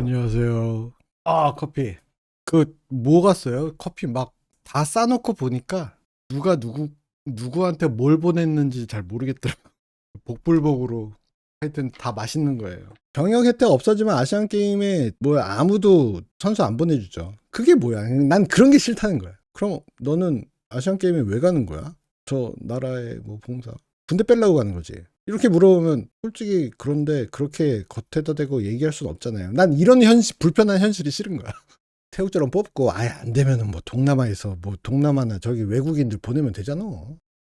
안녕하세요. 아, 커피. 뭐 갔어요? 커피 막 다 싸놓고 보니까 누가 누구한테 뭘 보냈는지 잘 모르겠더라고. 복불복으로 하여튼 다 맛있는 거예요. 병역 혜택 없어지면 아시안 게임에 뭐 아무도 선수 안 보내주죠. 그게 뭐야? 난 그런 게 싫다는 거야. 그럼 너는 아시안 게임에 왜 가는 거야? 저 나라의 뭐 봉사. 군대 빼려고 가는 거지. 이렇게 물어보면 솔직히 그런데 그렇게 겉에다 대고 얘기할 수는 없잖아요. 난 이런 불편한 현실이 싫은 거야. 태국처럼 뽑고 아예 안 되면은 뭐 동남아에서 뭐 동남아나 저기 외국인들 보내면 되잖아.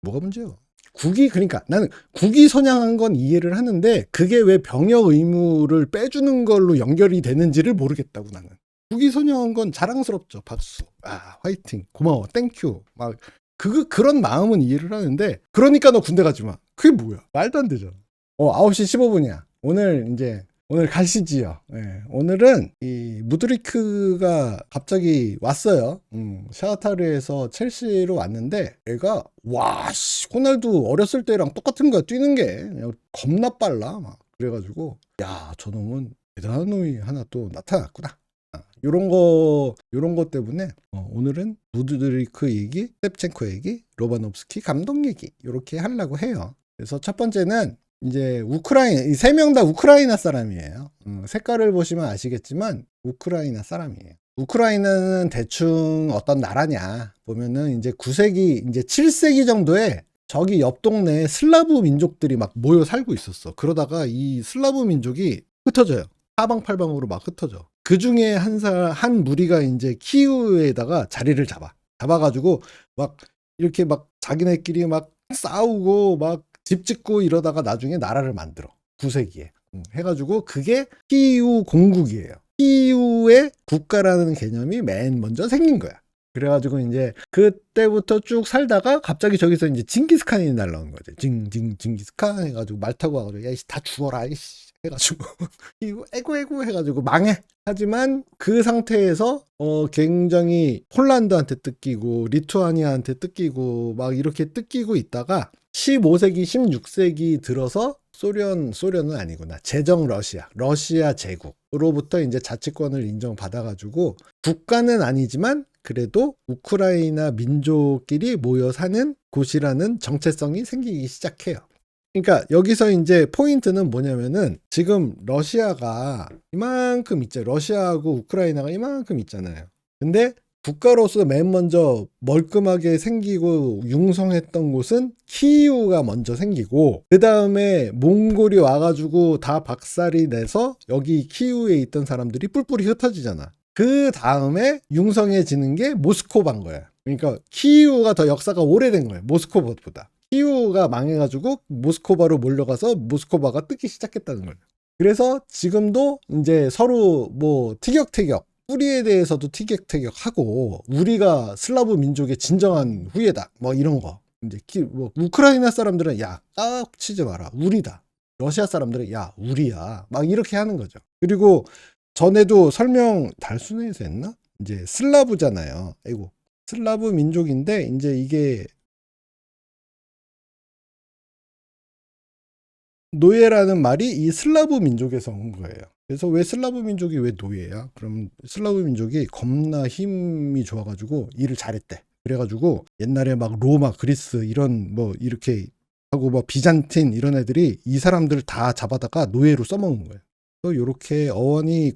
뭐가 문제야? 그러니까 나는 국위 선양한 건 이해를 하는데 그게 왜 병역 의무를 빼주는 걸로 연결이 되는지를 모르겠다고 나는. 국위 선양한 건 자랑스럽죠. 박수. 아, 화이팅. 고마워. 땡큐. 막 그런 마음은 이해를 하는데 그러니까 너 군대 가지 마. 그게 뭐야? 말도 안 되잖아. 9시 15분이야. 오늘 가시지요. 예, 오늘은 이 무드리크가 갑자기 왔어요. 샤흐타르에서 첼시로 왔는데 얘가 와, 씨, 호날두 어렸을 때랑 똑같은 거야. 뛰는 게 그냥 겁나 빨라. 막 그래가지고 야, 저놈은 대단한 놈이 하나 또 나타났구나. 요런 거 때문에 오늘은 무드리크 얘기, 셉첸코 얘기, 로바nov스키 감독 얘기 이렇게 하려고 해요. 그래서 첫 번째는 이제 이 세 명 다 우크라이나 사람이에요. 색깔을 보시면 아시겠지만 우크라이나 사람이에요. 우크라이나는 대충 어떤 나라냐 보면은 이제 9세기, 이제 7세기 정도에 저기 옆 동네에 슬라브 민족들이 막 모여 살고 있었어. 그러다가 이 슬라브 민족이 흩어져요. 사방팔방으로 막 흩어져. 그 중에 한 무리가 이제 키우에다가 자리를 잡아가지고 막 이렇게 막 자기네끼리 막 싸우고 막 집 짓고 이러다가 나중에 나라를 만들어. 9세기에. 해가지고 그게 키우 공국이에요. 키우의 국가라는 개념이 맨 먼저 생긴 거야. 그래가지고 이제 그때부터 쭉 살다가 갑자기 저기서 이제 징기스칸이 날라온 거지. 징기스칸 해가지고 말 타고 와가지고 야이씨 다 죽어라 이씨 해가지고 이거 에고 해가지고 망해. 하지만 그 상태에서 굉장히 폴란드한테 뜯기고 리투아니아한테 뜯기고 막 이렇게 뜯기고 있다가 15세기 16세기 들어서 소련은 아니구나. 제정 러시아 제국으로부터 이제 자치권을 인정받아가지고 국가는 아니지만 그래도 우크라이나 민족끼리 모여 사는 곳이라는 정체성이 생기기 시작해요. 그러니까 여기서 이제 포인트는 뭐냐면은 지금 러시아가 이만큼 있죠. 러시아하고 우크라이나가 이만큼 있잖아요. 근데 국가로서 맨 먼저 멀끔하게 생기고 융성했던 곳은 키이우가 먼저 생기고 그 다음에 몽골이 와가지고 다 박살이 내서 여기 키이우에 있던 사람들이 뿔뿔이 흩어지잖아. 그 다음에 융성해지는 게 모스크바인 거야. 그러니까 키이우가 더 역사가 오래된 거예요. 모스크바보다. 키이우가 망해가지고 모스크바로 몰려가서 모스크바가 뜨기 시작했다는 거예요. 그래서 지금도 이제 서로 뭐 티격태격 뿌리에 대해서도 티격태격하고 우리가 슬라브 민족의 진정한 후예다 뭐 이런 거 이제 뭐 우크라이나 사람들은 야 깍치지 마라 우리다 러시아 사람들은 야 우리야 막 이렇게 하는 거죠. 그리고 전에도 설명 달순에서 했나 이제 슬라브잖아요. 아이고 슬라브 민족인데 이제 이게 노예라는 말이 이 슬라브 민족에서 온 거예요. 그래서 왜 슬라브 민족이 왜 노예야? 그럼 슬라브 민족이 겁나 힘이 좋아가지고 일을 잘했대. 그래가지고 옛날에 막 로마, 그리스 이런 뭐 이렇게 하고 뭐 비잔틴 이런 애들이 이 사람들 다 잡아다가 노예로 써먹은 거예요. 또 이렇게 어원이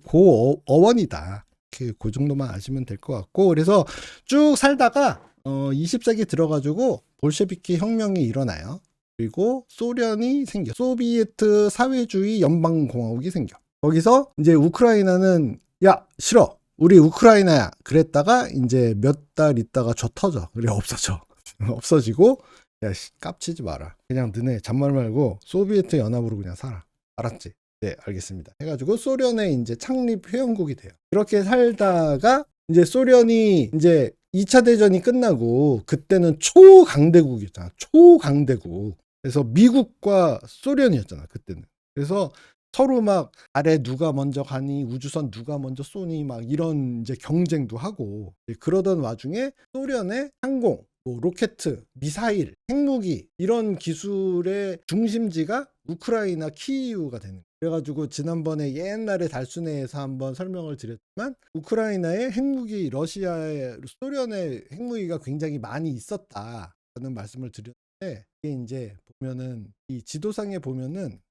어원이다. 이렇게 그 정도만 아시면 될 것 같고 그래서 쭉 살다가 20세기 들어가지고 볼셰비키 혁명이 일어나요. 그리고 소련이 생겨. 소비에트 사회주의 연방공화국이 생겨. 거기서 이제 우크라이나는 야 싫어 우리 우크라이나야 그랬다가 이제 몇 달 있다가 저 터져. 그래 없어져. 없어지고 야 깝치지 마라. 그냥 너네 잔말 말고 소비에트 연합으로 그냥 살아. 알았지? 네 알겠습니다. 해가지고 소련의 이제 창립 회원국이 돼요. 그렇게 살다가 이제 소련이 이제 2차 대전이 끝나고 그때는 초강대국이었잖아. 초강대국. 그래서 미국과 소련이었잖아 그때는. 그래서 서로 막 아래 누가 먼저 가니 우주선 누가 먼저 쏘니 막 이런 이제 경쟁도 하고 그러던 와중에 소련의 항공 뭐 로켓, 미사일, 핵무기 이런 기술의 중심지가 우크라이나 키이우가 되는 거예요. 그래가지고 지난번에 옛날에 달순회에서 한번 설명을 드렸지만 우크라이나의 핵무기, 러시아의 소련의 핵무기가 굉장히 많이 있었다라는 말씀을 드렸는데 이게 이제 보면은 이 지도상에 보면은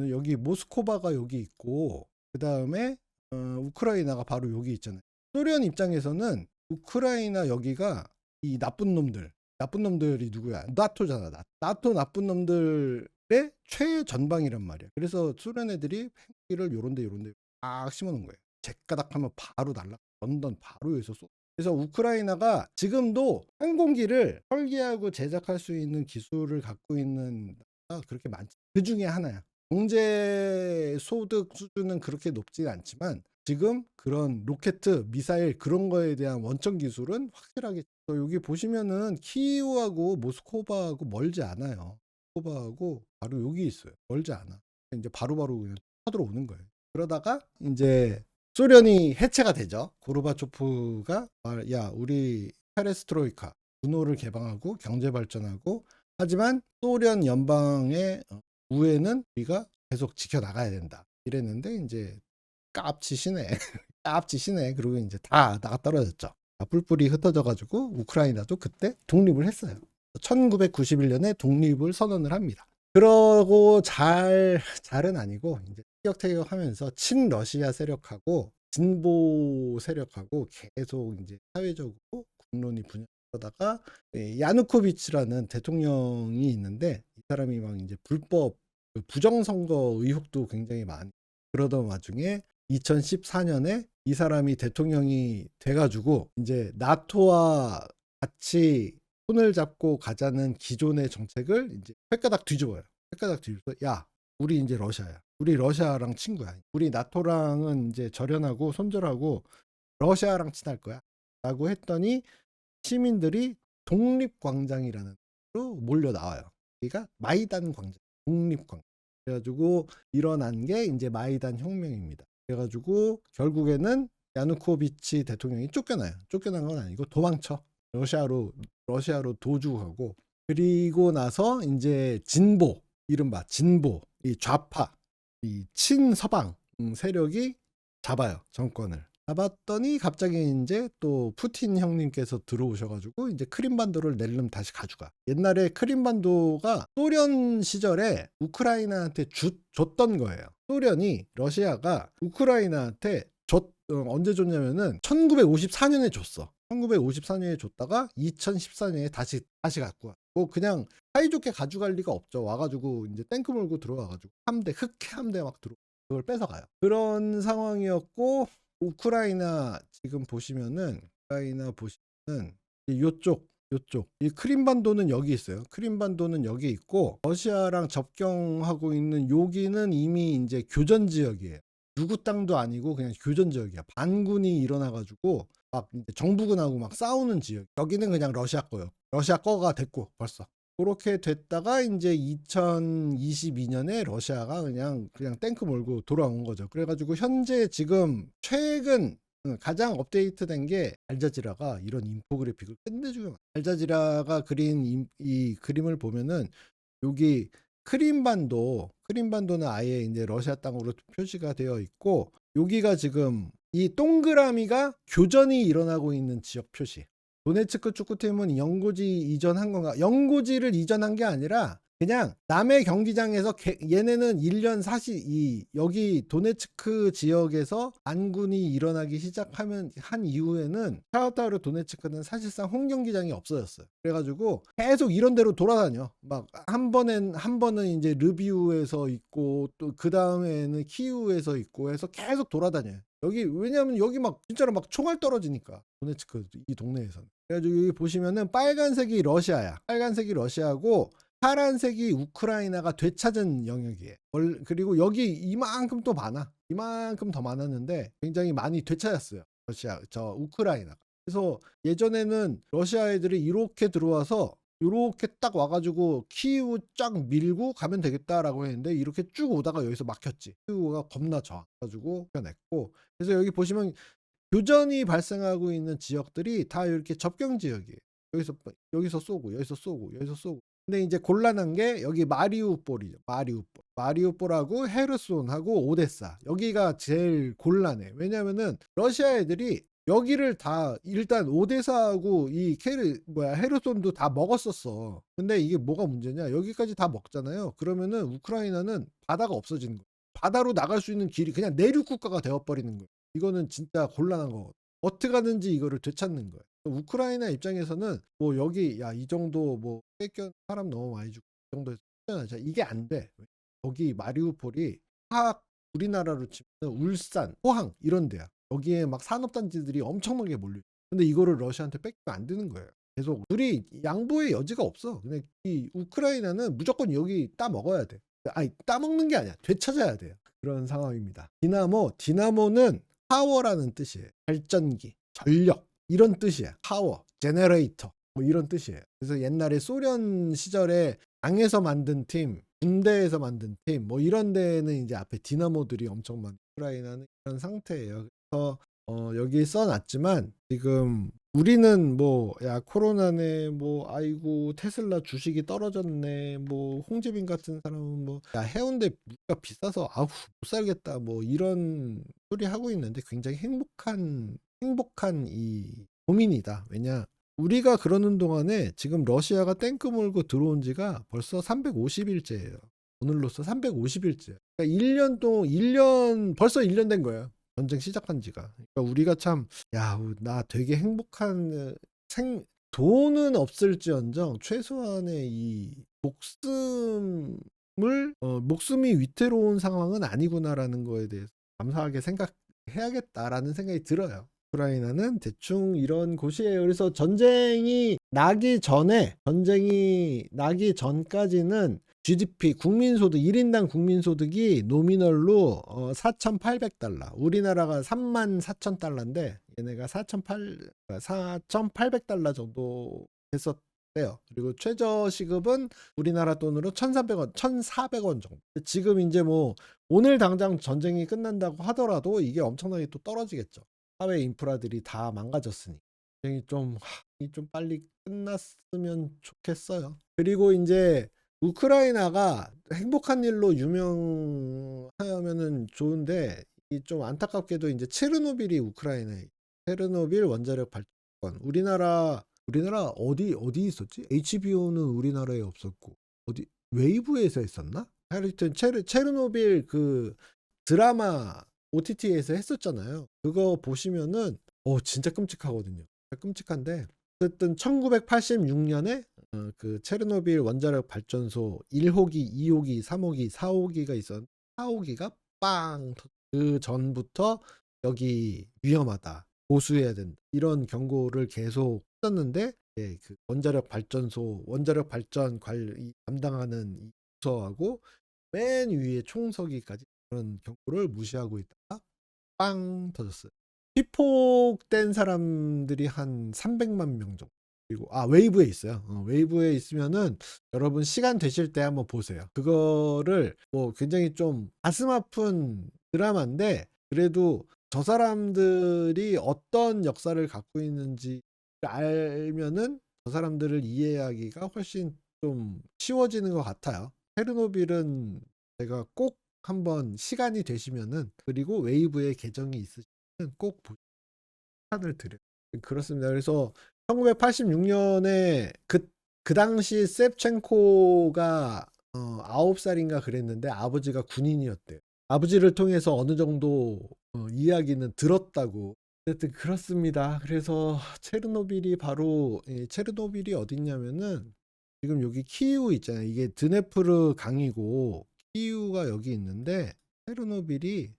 여기 모스코바가 여기 있고 그 다음에 우크라이나가 바로 여기 있잖아요. 소련 입장에서는 우크라이나 여기가 이 나쁜 놈들이 누구야? 나토잖아. 나토 나쁜 놈들의 최전방이란 말이야. 그래서 소련 애들이 핵기를 요런데 막 심어놓은 거예요. 제까닥하면 바로 날라. 런던 바로 여기서 쏘. 그래서 우크라이나가 지금도 항공기를 설계하고 제작할 수 있는 기술을 갖고 있는 나라가 그렇게 많지. 그 중에 하나야. 경제 소득 수준은 그렇게 높진 않지만 지금 그런 로켓, 미사일 그런 거에 대한 원천 기술은 확실하게 여기 보시면은 키이우하고 모스코바하고 멀지 않아요. 모스코바하고 바로 여기 있어요. 멀지 않아. 이제 바로바로 그냥 쳐들어오는 거예요. 그러다가 이제 소련이 해체가 되죠. 고르바초프가 야 우리 페레스트로이카 군호를 개방하고 경제 발전하고 하지만 소련 연방의 우회는 우리가 계속 지켜나가야 된다. 이랬는데 이제 깝치시네. 깝치시네. 그리고 이제 다 나가 떨어졌죠. 뿔뿔이 흩어져 가지고 우크라이나도 그때 독립을 했어요. 1991년에 독립을 선언을 합니다. 그러고 잘은 아니고 이제 티격태격하면서 친러시아 세력하고 진보 세력하고 계속 이제 사회적으로 국론이 분열하다가 야누코비치라는 대통령이 있는데 이 사람이 막 이제 불법 부정선거 의혹도 굉장히 많이 그러던 와중에 2014년에 이 사람이 대통령이 돼가지고 이제 나토와 같이 손을 잡고 가자는 기존의 정책을 이제 획가닥 뒤집어요. 획가닥 뒤집어서 야 우리 이제 러시아야. 우리 러시아랑 친구야. 우리 나토랑은 이제 절연하고 손절하고 러시아랑 친할 거야. 라고 했더니 시민들이 독립광장이라는 데로 몰려 나와요. 여기가 마이단 광장, 독립광장. 그래가지고 일어난 게 이제 마이단 혁명입니다. 그래가지고 결국에는 야누코비치 대통령이 쫓겨나요. 쫓겨난 건 아니고 도망쳐. 러시아로 도주하고 그리고 나서 이제 진보, 이른바 진보, 이 좌파, 이 친서방 세력이 잡아요. 정권을. 잡았더니 갑자기 이제 또 푸틴 형님께서 들어오셔가지고 이제 크림반도를 낼름 다시 가져가. 옛날에 크림반도가 소련 시절에 우크라이나한테 줬던 거예요. 소련이 러시아가 우크라이나한테 언제 줬냐면은 1954년에 줬어. 1954년에 줬다가 2014년에 다시 갖고 와. 뭐 그냥 사이좋게 가져갈 리가 없죠. 와가지고 이제 탱크 몰고 들어와가지고 흑해함대 막 그걸 뺏어가요. 그런 상황이었고 우크라이나 지금 보시면은 요쪽 이 크림반도는 여기 있어요. 크림반도는 여기 있고 러시아랑 접경하고 있는 여기는 이미 이제 교전 지역이에요. 누구 땅도 아니고 그냥 교전 지역이야. 반군이 일어나가지고 막 이제 정부군하고 막 싸우는 지역. 여기는 그냥 러시아 거요. 러시아 거가 됐고 벌써. 그렇게 됐다가 이제 2022년에 러시아가 그냥 탱크 몰고 돌아온 거죠. 그래가지고 현재 지금 최근 가장 업데이트된 게 알자지라가 이런 인포그래픽을 끝내주면 알자지라가 그린 이 그림을 보면은 여기 크림반도는 아예 이제 러시아 땅으로 표시가 되어 있고 여기가 지금 이 동그라미가 교전이 일어나고 있는 지역 표시. 도네츠크 축구팀은 연고지 이전한 건가? 연고지를 이전한 게 아니라 그냥 남의 경기장에서 얘네는 1년 여기 도네츠크 지역에서 반군이 일어나기 시작하면 한 이후에는 샤흐타르 도네츠크는 사실상 홈 경기장이 없어졌어요. 그래가지고 계속 이런 데로 돌아다녀. 막 한 번은 이제 르비우에서 있고 또 그 다음에는 키이우에서 있고 해서 계속 돌아다녀요. 왜냐하면 여기 막 진짜로 막 총알 떨어지니까 도네츠크 이 동네에서는. 그래가지고 여기 보시면은 빨간색이 러시아야. 빨간색이 러시아고 파란색이 우크라이나가 되찾은 영역이에요. 그리고 여기 이만큼 또 많아. 이만큼 더 많았는데 굉장히 많이 되찾았어요. 우크라이나가. 그래서 예전에는 러시아 애들이 이렇게 들어와서 이렇게 딱 와가지고 키이우 쫙 밀고 가면 되겠다라고 했는데 이렇게 쭉 오다가 여기서 막혔지. 키이우가 겁나 좋아가지고 냈고. 그래서 여기 보시면 교전이 발생하고 있는 지역들이 다 이렇게 접경 지역이에요. 여기서 쏘고 여기서 쏘고 여기서 쏘고. 근데 이제 곤란한 게 여기 마리우폴이죠. 마리우폴하고 헤르손하고 오데사 여기가 제일 곤란해. 왜냐면은 러시아 애들이 여기를 다 일단 오데사하고 이 헤르손도 다 먹었었어. 근데 이게 뭐가 문제냐? 여기까지 다 먹잖아요. 그러면은 우크라이나는 바다가 없어지는 거야. 바다로 나갈 수 있는 길이 그냥 내륙 국가가 되어버리는 거야. 이거는 진짜 곤란한 거거든. 어떻게 하든지 이거를 되찾는 거야. 우크라이나 입장에서는 뭐 여기 야 이 정도 뭐 뺏겨 사람 너무 많이 죽고 이 정도에서 자 이게 안 돼. 여기 마리우폴이 우리나라로 치면 울산, 포항 이런 데야. 여기에 막 산업단지들이 엄청나게 몰려. 근데 이거를 러시아한테 뺏기면 안 되는 거예요. 계속 둘이 양보의 여지가 없어. 근데 이 우크라이나는 무조건 여기 따먹어야 돼. 아니 따먹는 게 아니야. 되찾아야 돼요. 그런 상황입니다. 디나모는 파워라는 뜻이에요. 발전기, 전력 이런 뜻이야. 파워, 제너레이터 뭐 이런 뜻이에요. 그래서 옛날에 소련 시절에 당에서 만든 팀, 군대에서 만든 팀 뭐 이런 데는 이제 앞에 디나모들이 엄청 많은 우크라이나는 이런 상태예요. 그래서 여기 써놨지만 지금 우리는 뭐 야 코로나네 뭐 아이고 테슬라 주식이 떨어졌네 뭐 홍재빈 같은 사람은 뭐 야 해운대 물가 비싸서 아우 못 살겠다 뭐 이런 소리 하고 있는데 굉장히 행복한 이 고민이다. 왜냐 우리가 그러는 동안에 지금 러시아가 탱크 몰고 들어온 지가 벌써 350일째예요. 오늘로써 350일째. 그러니까 1년 동안 1년 벌써 1년 된 거예요. 전쟁 시작한 지가. 그러니까 우리가 참 야, 나 되게 행복한 돈은 없을지언정 최소한의 이 목숨이 위태로운 상황은 아니구나라는 거에 대해서 감사하게 생각해야겠다라는 생각이 들어요. 우크라이나는 대충 이런 곳이에요. 그래서 전쟁이 나기 전까지는 GDP 국민소득 1인당 국민소득이 노미널로 4,800달러 우리나라가 34,000달러인데 얘네가 4,800달러 정도 했었대요. 그리고 최저시급은 우리나라 돈으로 1,400원 정도. 지금 이제 뭐 오늘 당장 전쟁이 끝난다고 하더라도 이게 엄청나게 또 떨어지겠죠. 사회 인프라들이 다 망가졌으니 굉장히 좀 빨리 끝났으면 좋겠어요. 그리고 이제 우크라이나가 행복한 일로 유명하면은 좋은데 이 좀 안타깝게도 이제 체르노빌이 우크라이나에 체르노빌 원자력 발전권 우리나라 어디 있었지? HBO는 우리나라에 없었고 어디 웨이브에서 했었나? 하여튼 체르노빌 그 드라마 OTT에서 했었잖아요. 그거 보시면은 진짜 끔찍하거든요. 끔찍한데 어쨌든 1986년에 그 체르노빌 원자력 발전소 1호기, 2호기, 3호기, 4호기가 있었는데 4호기가 그 전부터 여기 위험하다. 보수해야 된다. 이런 경고를 계속 했었는데 그 원자력 발전 담당하는 이 부서하고 맨 위에 총서기까지 그런 경고를 무시하고 있다가 빵 터졌어요. 피폭된 사람들이 한 300만 명 정도. 그리고 웨이브에 있어요. 웨이브에 있으면은 여러분 시간 되실 때 한번 보세요. 그거를 뭐 굉장히 좀 가슴 아픈 드라마인데 그래도 저 사람들이 어떤 역사를 갖고 있는지 알면은 저 사람들을 이해하기가 훨씬 좀 쉬워지는 것 같아요. 체르노빌은 제가 꼭 한번 시간이 되시면은 그리고 웨이브의 계정이 있으시면 꼭 추천을 드려요. 그렇습니다. 그래서 1986년에 그 당시 셉첸코가 9살인가 그랬는데 아버지가 군인이었대요. 아버지를 통해서 어느 정도 이야기는 들었다고. 어쨌든 그렇습니다. 그래서 체르노빌이 어딨냐면은 지금 여기 키이우 있잖아요. 이게 드네프르 강이고 키이우가 여기 있는데 체르노빌이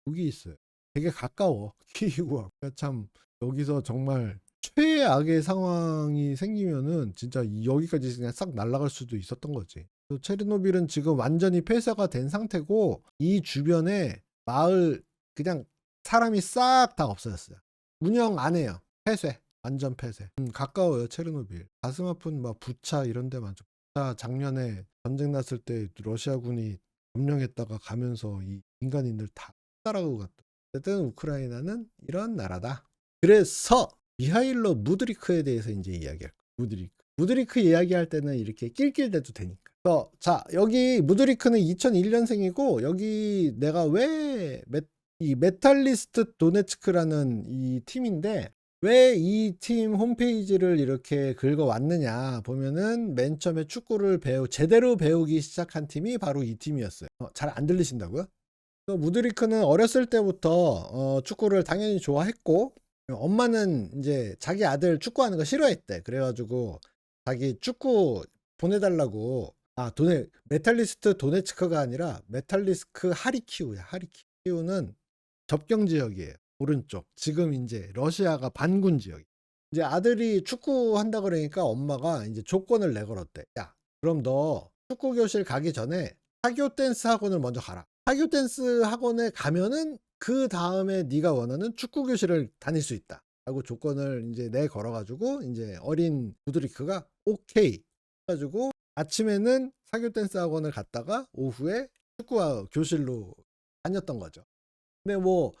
여기 있어요. 되게 가까워. 키이우와. 참 여기서 정말 최악의 상황이 생기면은 진짜 여기까지 그냥 싹 날아갈 수도 있었던 거지. 체르노빌은 지금 완전히 폐쇄가 된 상태고 이 주변에 마을 그냥 사람이 싹 다 없어졌어요. 운영 안 해요. 폐쇄. 완전 폐쇄. 가까워요. 체르노빌. 가슴 아픈 막 부차 이런 데 많죠. 부차 작년에 전쟁 났을 때 러시아군이 점령했다가 가면서 이 인간인들 다 따라가고 갔다. 어쨌든 우크라이나는 이런 나라다. 그래서 미하일로 무드리크에 대해서 이제 이야기할 거예요. 무드리크 이야기할 때는 이렇게 낄낄대도 되니까. 자, 여기 무드리크는 2001년생이고 여기 내가 왜 이 메탈리스트 도네츠크라는 이 팀인데 왜 이 팀 홈페이지를 이렇게 긁어왔느냐 보면은 맨 처음에 축구를 제대로 배우기 시작한 팀이 바로 이 팀이었어요. 잘 안 들리신다고요? 무드리크는 어렸을 때부터 축구를 당연히 좋아했고 엄마는 이제 자기 아들 축구하는 거 싫어했대. 그래가지고 자기 축구 보내달라고 메탈리스트 도네츠크가 아니라 메탈리스크 하리키우야. 하리키우는 접경 지역이에요. 오른쪽. 지금 이제 러시아가 반군 지역. 이제 아들이 축구한다 그러니까 엄마가 이제 조건을 내걸었대. 야, 그럼 너 축구 교실 가기 전에 사교 댄스 학원을 먼저 가라. 사교 댄스 학원에 가면은 그 다음에 네가 원하는 축구 교실을 다닐 수 있다. 라고 조건을 이제 걸어가지고 이제 어린 무드리크가 오케이. 해가지고 아침에는 사교 댄스 학원을 갔다가 오후에 축구 교실로 다녔던 거죠. 근데 뭐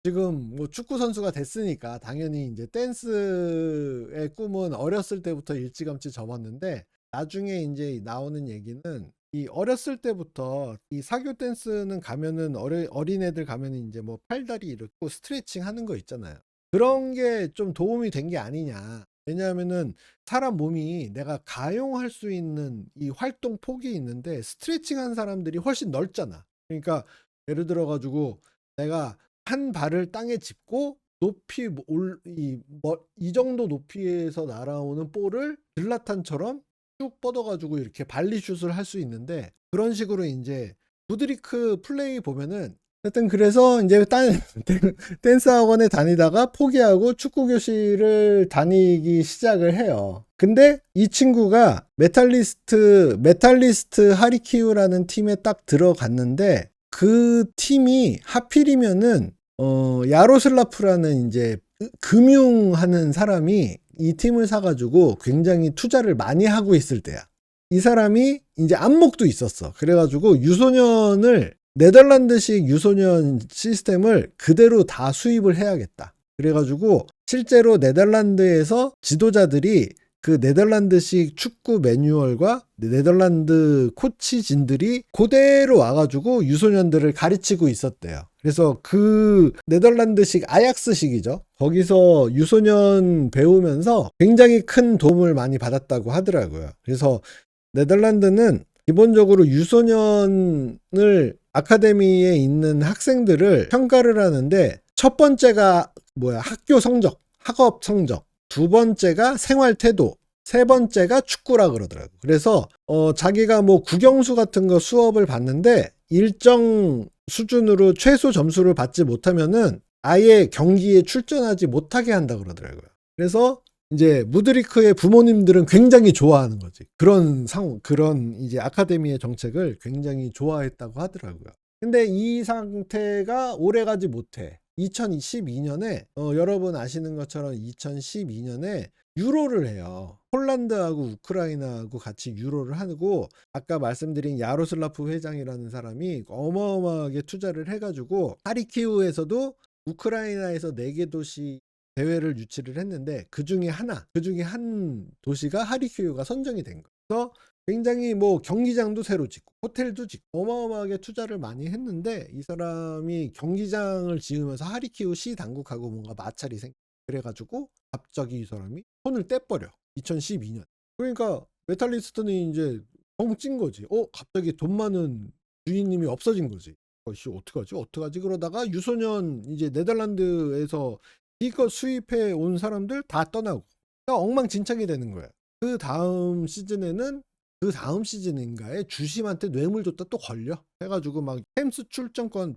지금 뭐 축구 선수가 됐으니까 당연히 이제 댄스의 꿈은 어렸을 때부터 일찌감치 접었는데 나중에 이제 나오는 얘기는 이 어렸을 때부터 이 사교 댄스는 가면은 어린애들 가면은 이제 뭐 팔다리 이렇게 스트레칭 하는 거 있잖아요. 그런 게 좀 도움이 된 게 아니냐. 왜냐하면은 사람 몸이 내가 가용할 수 있는 이 활동 폭이 있는데 스트레칭 한 사람들이 훨씬 넓잖아. 그러니까 예를 들어 가지고 내가 한 발을 땅에 짚고 높이 이 정도 높이에서 날아오는 볼을 들라탄처럼 쭉 뻗어가지고 이렇게 발리슛을 할 수 있는데 그런 식으로 이제 무드리크 플레이 보면은 하여튼 그래서 이제 댄스 학원에 다니다가 포기하고 축구 교실을 다니기 시작을 해요. 근데 이 친구가 메탈리스트 하리키우라는 팀에 딱 들어갔는데 그 팀이 하필이면은 야로슬라프라는 이제 금융하는 사람이 이 팀을 사가지고 굉장히 투자를 많이 하고 있을 때야. 이 사람이 이제 안목도 있었어. 그래가지고 네덜란드식 유소년 시스템을 그대로 다 수입을 해야겠다. 그래가지고 실제로 네덜란드에서 지도자들이 그 네덜란드식 축구 매뉴얼과 네덜란드 코치진들이 그대로 와가지고 유소년들을 가르치고 있었대요. 그래서 그 네덜란드식 아약스식이죠. 거기서 유소년 배우면서 굉장히 큰 도움을 많이 받았다고 하더라고요. 그래서 네덜란드는 기본적으로 유소년을 아카데미에 있는 학생들을 평가를 하는데 첫 번째가 학교 성적, 학업 성적, 두 번째가 생활 태도, 세 번째가 축구라 그러더라고요. 그래서 자기가 뭐 국영수 같은 거 수업을 받는데 일정 수준으로 최소 점수를 받지 못하면은 아예 경기에 출전하지 못하게 한다 그러더라고요. 그래서 이제 무드리크의 부모님들은 굉장히 좋아하는 거지. 그런 이제 아카데미의 정책을 굉장히 좋아했다고 하더라고요. 근데 이 상태가 오래가지 못해. 2012년에 여러분 아시는 것처럼 2012년에 유로를 해요. 폴란드하고 우크라이나하고 같이 유로를 하고 아까 말씀드린 야로슬라프 회장이라는 사람이 어마어마하게 투자를 해가지고 하리키우에서도 우크라이나에서 4개 도시 대회를 유치를 했는데 그 중에 한 도시가 하리키우가 선정이 된 거예요. 그래서 굉장히 뭐 경기장도 새로 짓고 호텔도 짓고 어마어마하게 투자를 많이 했는데 이 사람이 경기장을 지으면서 하리키우 시 당국하고 뭔가 마찰이 그래가지고 갑자기 이 사람이 손을 떼버려. 2012년. 그러니까 메탈리스트는 이제 뻥찐 거지. 갑자기 돈 많은 주인님이 없어진 거지. 어떡하지? 그러다가 유소년 이제 네덜란드에서 이거 수입해 온 사람들 다 떠나고 그러니까 엉망진창이 되는 거야. 그 다음 시즌인가에 주심한테 뇌물 줬다 또 걸려. 해가지고 막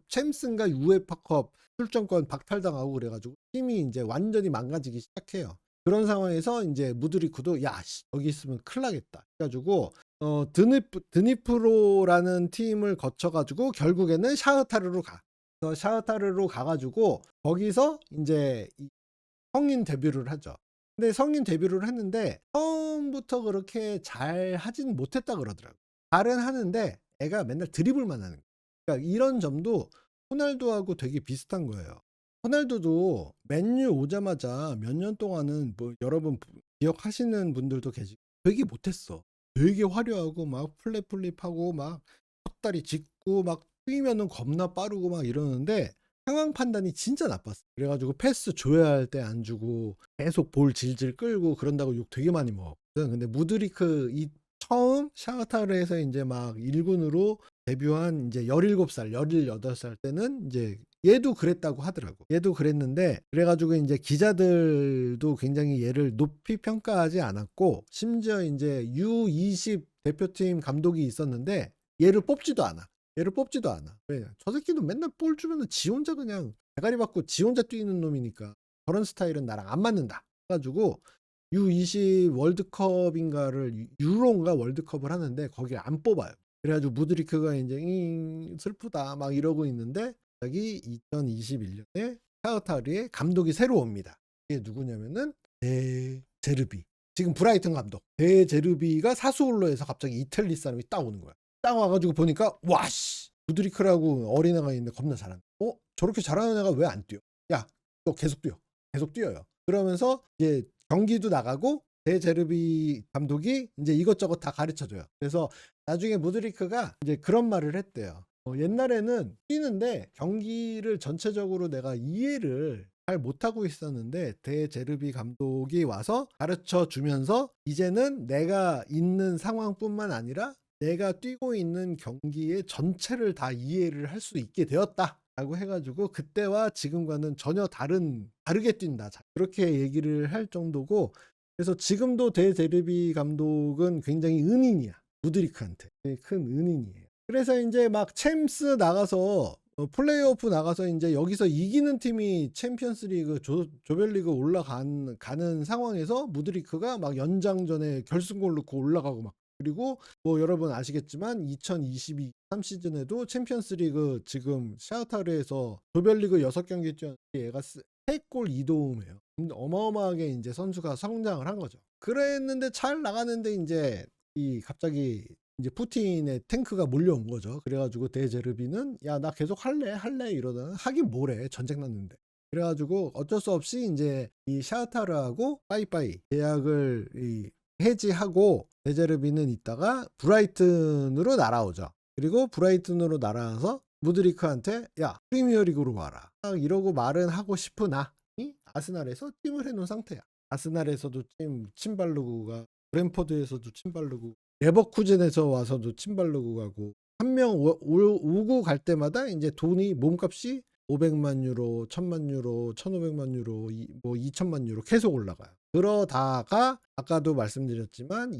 챔스인가 우에파컵 출전권 박탈당하고 그래가지고 팀이 이제 완전히 망가지기 시작해요. 그런 상황에서 이제 무드리크도 여기 있으면 큰일 나겠다. 해가지고 드니프로라는 팀을 거쳐가지고 결국에는 샤흐타르로 가. 그래서 샤흐타르로 가가지고 거기서 이제 성인 데뷔를 하죠. 근데 성인 데뷔를 했는데 처음부터 그렇게 잘 하진 못했다 그러더라고요. 잘은 하는데 애가 맨날 드리블만 하는 거예요. 그러니까 이런 점도 호날두하고 되게 비슷한 거예요. 호날두도 맨유 오자마자 몇 년 동안은 뭐 여러분 기억하시는 분들도 계시고 되게 못했어. 되게 화려하고 막 플랩플립하고 막 헛다리 짚고 막 뛰면은 겁나 빠르고 막 이러는데 상황 판단이 진짜 나빴어. 그래가지고 패스 줘야 할 때 안 주고 계속 볼 질질 끌고 그런다고 욕 되게 많이 먹었거든. 근데 무드리크 이 처음 샤흐타르에서 이제 막 1군으로 데뷔한 이제 17살, 18살 때는 이제 얘도 그랬다고 하더라고. 얘도 그랬는데 그래가지고 이제 기자들도 굉장히 얘를 높이 평가하지 않았고 심지어 이제 U20 대표팀 감독이 있었는데 얘를 뽑지도 않아. 얘를 뽑지도 않아. 왜냐? 저 새끼는 맨날 볼 주면은 지 혼자 그냥 대가리 받고 지 혼자 뛰는 놈이니까 저런 스타일은 나랑 안 맞는다. 그래가지고 U20 월드컵인가를 유로인가 월드컵을 하는데 거기에 안 뽑아요. 그래가지고 무드리크가 이제 슬프다 막 이러고 있는데 갑자기 2021년에 샤흐타르의 감독이 새로 옵니다. 이게 누구냐면은 제르비. 지금 브라이튼 감독. 제르비가 사수올로에서 갑자기 이탈리 사람이 딱 오는 거야. 딱 와가지고 보니까 와씨 무드리크라고 어린애가 있는데 겁나 잘한다. 저렇게 잘하는 애가 왜 안 뛰어? 야, 너 계속 뛰어. 계속 뛰어요. 그러면서 이제 경기도 나가고 제르비 감독이 이제 이것저것 다 가르쳐줘요. 그래서 나중에 무드리크가 이제 그런 말을 했대요. 옛날에는 뛰는데 경기를 전체적으로 내가 이해를 잘 못하고 있었는데 제르비 감독이 와서 가르쳐 주면서 이제는 내가 있는 상황뿐만 아니라 내가 뛰고 있는 경기의 전체를 다 이해를 할 수 있게 되었다. 라고 해가지고 그때와 지금과는 전혀 다르게 뛴다. 그렇게 얘기를 할 정도고 그래서 지금도 제르비 감독은 굉장히 은인이야. 무드리크한테. 되게 큰 은인이에요. 그래서 이제 막 챔스 나가서 플레이오프 나가서 이제 여기서 이기는 팀이 챔피언스 리그 조별리그 가는 상황에서 무드리크가 막 연장전에 결승골 넣고 올라가고 막 그리고 뭐 여러분 아시겠지만 2022 3시즌에도 챔피언스 리그 지금 샤흐타르에서 조별리그 6경기 뛰었는데 얘가 3골 2도움이에요. 어마어마하게 이제 선수가 성장을 한 거죠. 그랬는데 잘 나가는데 이제 갑자기 이제 푸틴의 탱크가 몰려온 거죠. 그래가지고 제르비는 야 나 계속 할래 이러다가 하긴 뭐래 전쟁 났는데. 그래가지고 어쩔 수 없이 이제 이 샤흐타르하고 빠이빠이 계약을 해지하고 제르비는 있다가 브라이튼으로 날아오죠. 그리고 브라이튼으로 날아와서 무드리크한테 야 프리미어리그로 와라 이러고 말은 하고 싶으나 아스날에서 팀을 해놓은 상태야. 아스날에서도 침발르구가 브랜포드에서도 침발르구 레버쿠젠에서 와서도 침발르구 가고 한 명 오고 갈 때마다 이제 돈이 몸값이 500만 유로, 1000만 유로, 1500만 유로, 뭐 2000만 유로 계속 올라가요. 그러다가 아까도 말씀드렸지만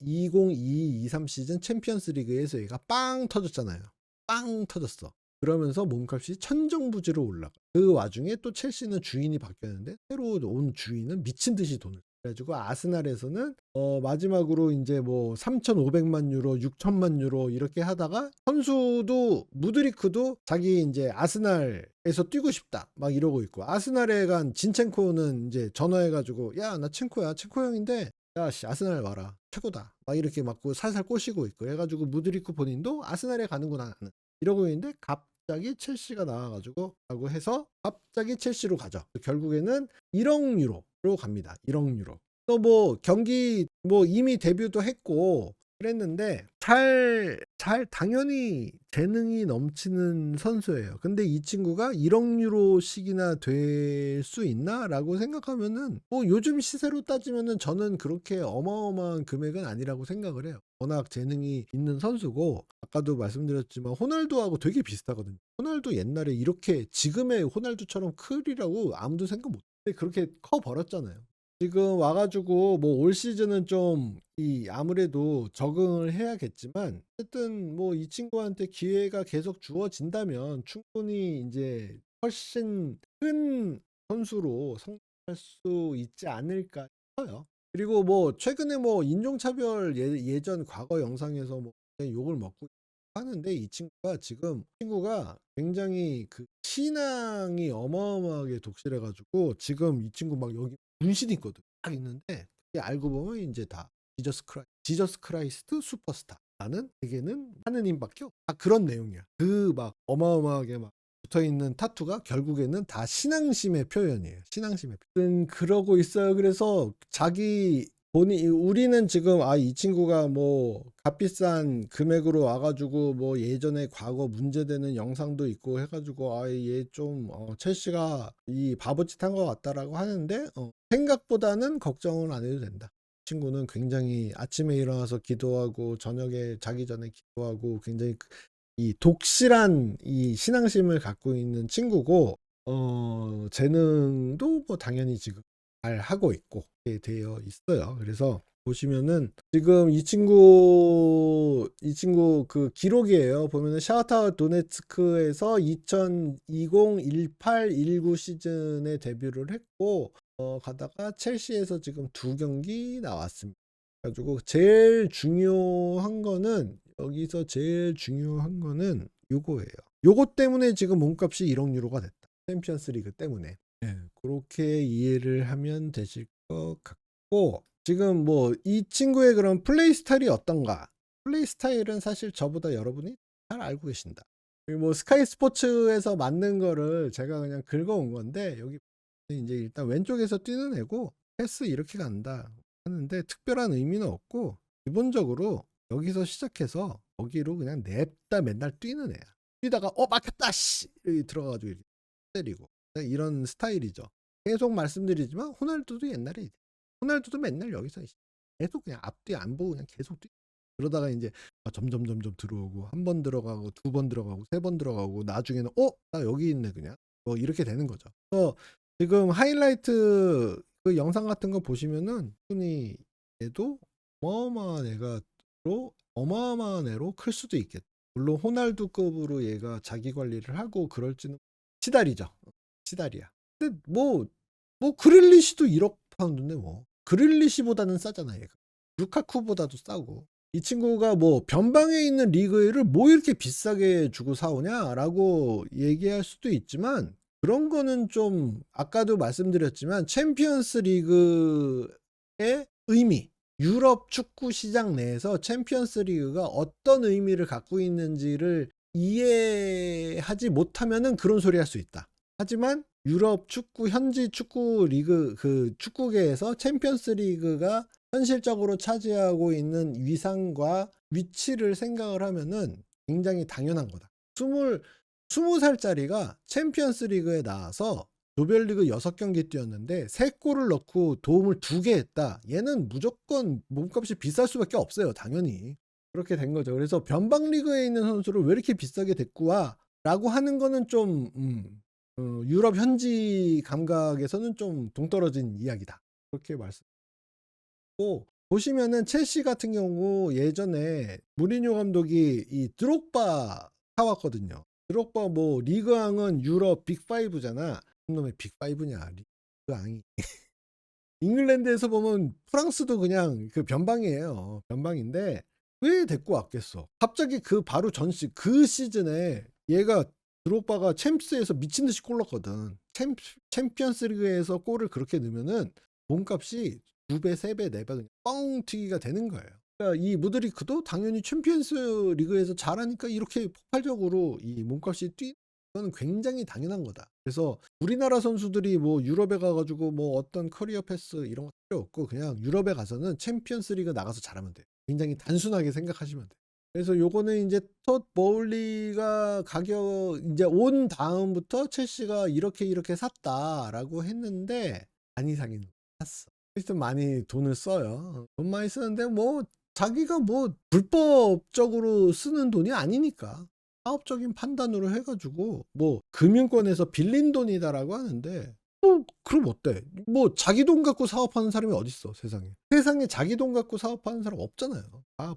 2022-23 시즌 챔피언스 리그에서 얘가 빵 터졌잖아요. 빵 터졌어. 그러면서 몸값이 천정부지로 올라가. 그 와중에 또 첼시는 주인이 바뀌었는데 새로 온 주인은 미친 듯이 돈을. 그래가지고 아스날에서는 마지막으로 이제 뭐 3,500만 유로, 6천만 유로 이렇게 하다가 선수도 무드리크도 자기 이제 아스날에서 뛰고 싶다 막 이러고 있고 아스날에 간 진첸코는 이제 전화해가지고 야 나 첸코 형인데 야 씨 아스날 와라 최고다 막 이렇게 막 살살 꼬시고 있고 해가지고 무드리크 본인도 아스날에 가는구나 나는 이러고 있는데 갑자기 첼시가 나와가지고 라고 해서 갑자기 첼시로 가죠. 결국에는 1억 유로로 갑니다. 1억 유로. 또 뭐 경기 뭐 이미 데뷔도 했고 그랬는데 당연히 재능이 넘치는 선수예요. 근데 이 친구가 1억 유로씩이나 될 수 있나라고 생각하면은 뭐 요즘 시세로 따지면은 저는 그렇게 어마어마한 금액은 아니라고 생각을 해요. 워낙 재능이 있는 선수고 아까도 말씀드렸지만 호날두하고 되게 비슷하거든요. 호날두 옛날에 이렇게 지금의 호날두처럼 크리라고 아무도 생각 못 했는데 그렇게 커 버렸잖아요. 지금 와가지고 뭐 올 시즌은 좀 아무래도 적응을 해야겠지만 어쨌든 뭐 이 친구한테 기회가 계속 주어진다면 충분히 이제 훨씬 큰 선수로 성장할 수 있지 않을까 싶어요. 그리고 뭐 최근에 뭐 인종차별 예전 과거 영상에서 뭐 욕을 먹고 하는데 이 친구가 굉장히 그 신앙이 어마어마하게 독실해가지고 지금 이 친구 막 여기 문신이 있거든. 딱 있는데 그게 알고 보면 이제 다 지저스 크라이스트 슈퍼스타. 나는 에게는 하느님밖에 없다. 그런 내용이야. 그 막 어마어마하게 막 붙어있는 타투가 결국에는 다 신앙심의 표현이에요. 신앙심의 표현. 그러고 있어요. 그래서 자기 본인 우리는 지금 이 친구가 뭐 값비싼 금액으로 와가지고 뭐 예전에 과거 문제되는 영상도 있고 해가지고 얘 좀 첼시가 이 바보짓 한 것 같다라고 하는데 생각보다는 걱정은 안 해도 된다. 친구는 굉장히 아침에 일어나서 기도하고 저녁에 자기 전에 기도하고 굉장히 이 독실한 이 신앙심을 갖고 있는 친구고 재능도 뭐 당연히 지금 잘 하고 있고 이렇게 되어 있어요. 그래서 보시면은 지금 이 친구 그 기록이에요. 보면은 샤흐타르 도네츠크에서 2020-18-19 시즌에 데뷔를 했고 가다가 첼시에서 지금 2경기 나왔습니다. 가지고 제일 중요한 거는 여기서 제일 중요한 거는 요거예요. 요거 때문에 지금 몸값이 1억 유로가 됐다. 챔피언스 리그 때문에. 그렇게 이해를 하면 되실 것 같고 지금 뭐 이 친구의 그런 플레이 스타일이 어떤가? 플레이 스타일은 사실 저보다 여러분이 잘 알고 계신다. 뭐 스카이 스포츠에서 만든 거를 제가 그냥 긁어온 건데 여기 이제 일단 왼쪽에서 뛰는 애고 패스 이렇게 간다 하는데 특별한 의미는 없고 기본적으로 여기서 시작해서 거기로 그냥 냅다 맨날 뛰는 애야. 뛰다가 막혔다 씨 들어가가지고 이렇게 때리고 이런 스타일이죠. 계속 말씀드리지만 호날두도 옛날에 호날두도 맨날 여기서 계속 그냥 앞뒤 안 보고 그냥 계속 뛰. 그러다가 이제 점점 들어오고 한 번 들어가고 2번 들어가고 3번 들어가고 나중에는 나 여기 있네 그냥 뭐 이렇게 되는 거죠. 지금 하이라이트 그 영상 같은 거 보시면은 순위 얘도 어마어마한 애로 클 수도 있겠다. 물론 호날두급으로 얘가 자기 관리를 하고 그럴지는 시달이죠. 시달이야. 근데 뭐 그릴리시도 1억 파운드인데 뭐 그릴리시보다는 싸잖아 얘가. 루카쿠보다도 싸고. 이 친구가 뭐 변방에 있는 리그를 뭐 이렇게 비싸게 주고 사오냐라고 얘기할 수도 있지만 그런 거는 좀 아까도 말씀드렸지만 챔피언스 리그의 의미, 유럽 축구 시장 내에서 챔피언스 리그가 어떤 의미를 갖고 있는지를 이해하지 못하면은 그런 소리 할 수 있다. 하지만 유럽 축구 현지 축구 리그 그 축구계에서 챔피언스 리그가 현실적으로 차지하고 있는 위상과 위치를 생각을 하면은 굉장히 당연한 거다. 20살짜리가 챔피언스 리그에 나와서 조별리그 6경기 뛰었는데 3골을 넣고 도움을 2개 했다. 얘는 무조건 몸값이 비쌀 수밖에 없어요. 당연히. 그렇게 된 거죠. 그래서 변방리그에 있는 선수를 왜 이렇게 비싸게 데리고 와? 라고 하는 거는 좀 유럽 현지 감각에서는 좀 동떨어진 이야기다. 그렇게 말씀드리고 보시면은 첼시 같은 경우 예전에 무리뉴 감독이 이 드록바 사왔거든요. 드록바 뭐 리그왕은 유럽 빅5잖아. 놈의 빅5냐 리그왕이. 잉글랜드에서 보면 프랑스도 그냥 그 변방이에요. 변방인데 왜 데리고 왔겠어? 갑자기 그 바로 그 시즌에 얘가 드록바가 챔스에서 미친 듯이 골 넣거든. 챔피언스 리그에서 골을 그렇게 넣으면은 몸값이 2배, 3배, 4배 그냥 뻥 튀기가 되는 거예요. 그러니까 이 무드리크도 당연히 챔피언스 리그에서 잘하니까 이렇게 폭발적으로 이 몸값이 이거는 굉장히 당연한 거다. 그래서 우리나라 선수들이 뭐 유럽에 가가지고 뭐 어떤 커리어 패스 이런 거 필요 없고 그냥 유럽에 가서는 챔피언스 리그 나가서 잘하면 돼요. 굉장히 단순하게 생각하시면 돼요. 그래서 요거는 이제 톳 버울리가 가격 이제 온 다음부터 첼시가 이렇게 샀다라고 했는데 많이 사긴 샀어. 그래서 많이 돈을 써요. 돈 많이 쓰는데 뭐 자기가 뭐 불법적으로 쓰는 돈이 아니니까 사업적인 판단으로 해가지고 뭐 금융권에서 빌린 돈이다라고 하는데 그럼 어때? 뭐 자기 돈 갖고 사업하는 사람이 어딨어 세상에 자기 돈 갖고 사업하는 사람 없잖아요.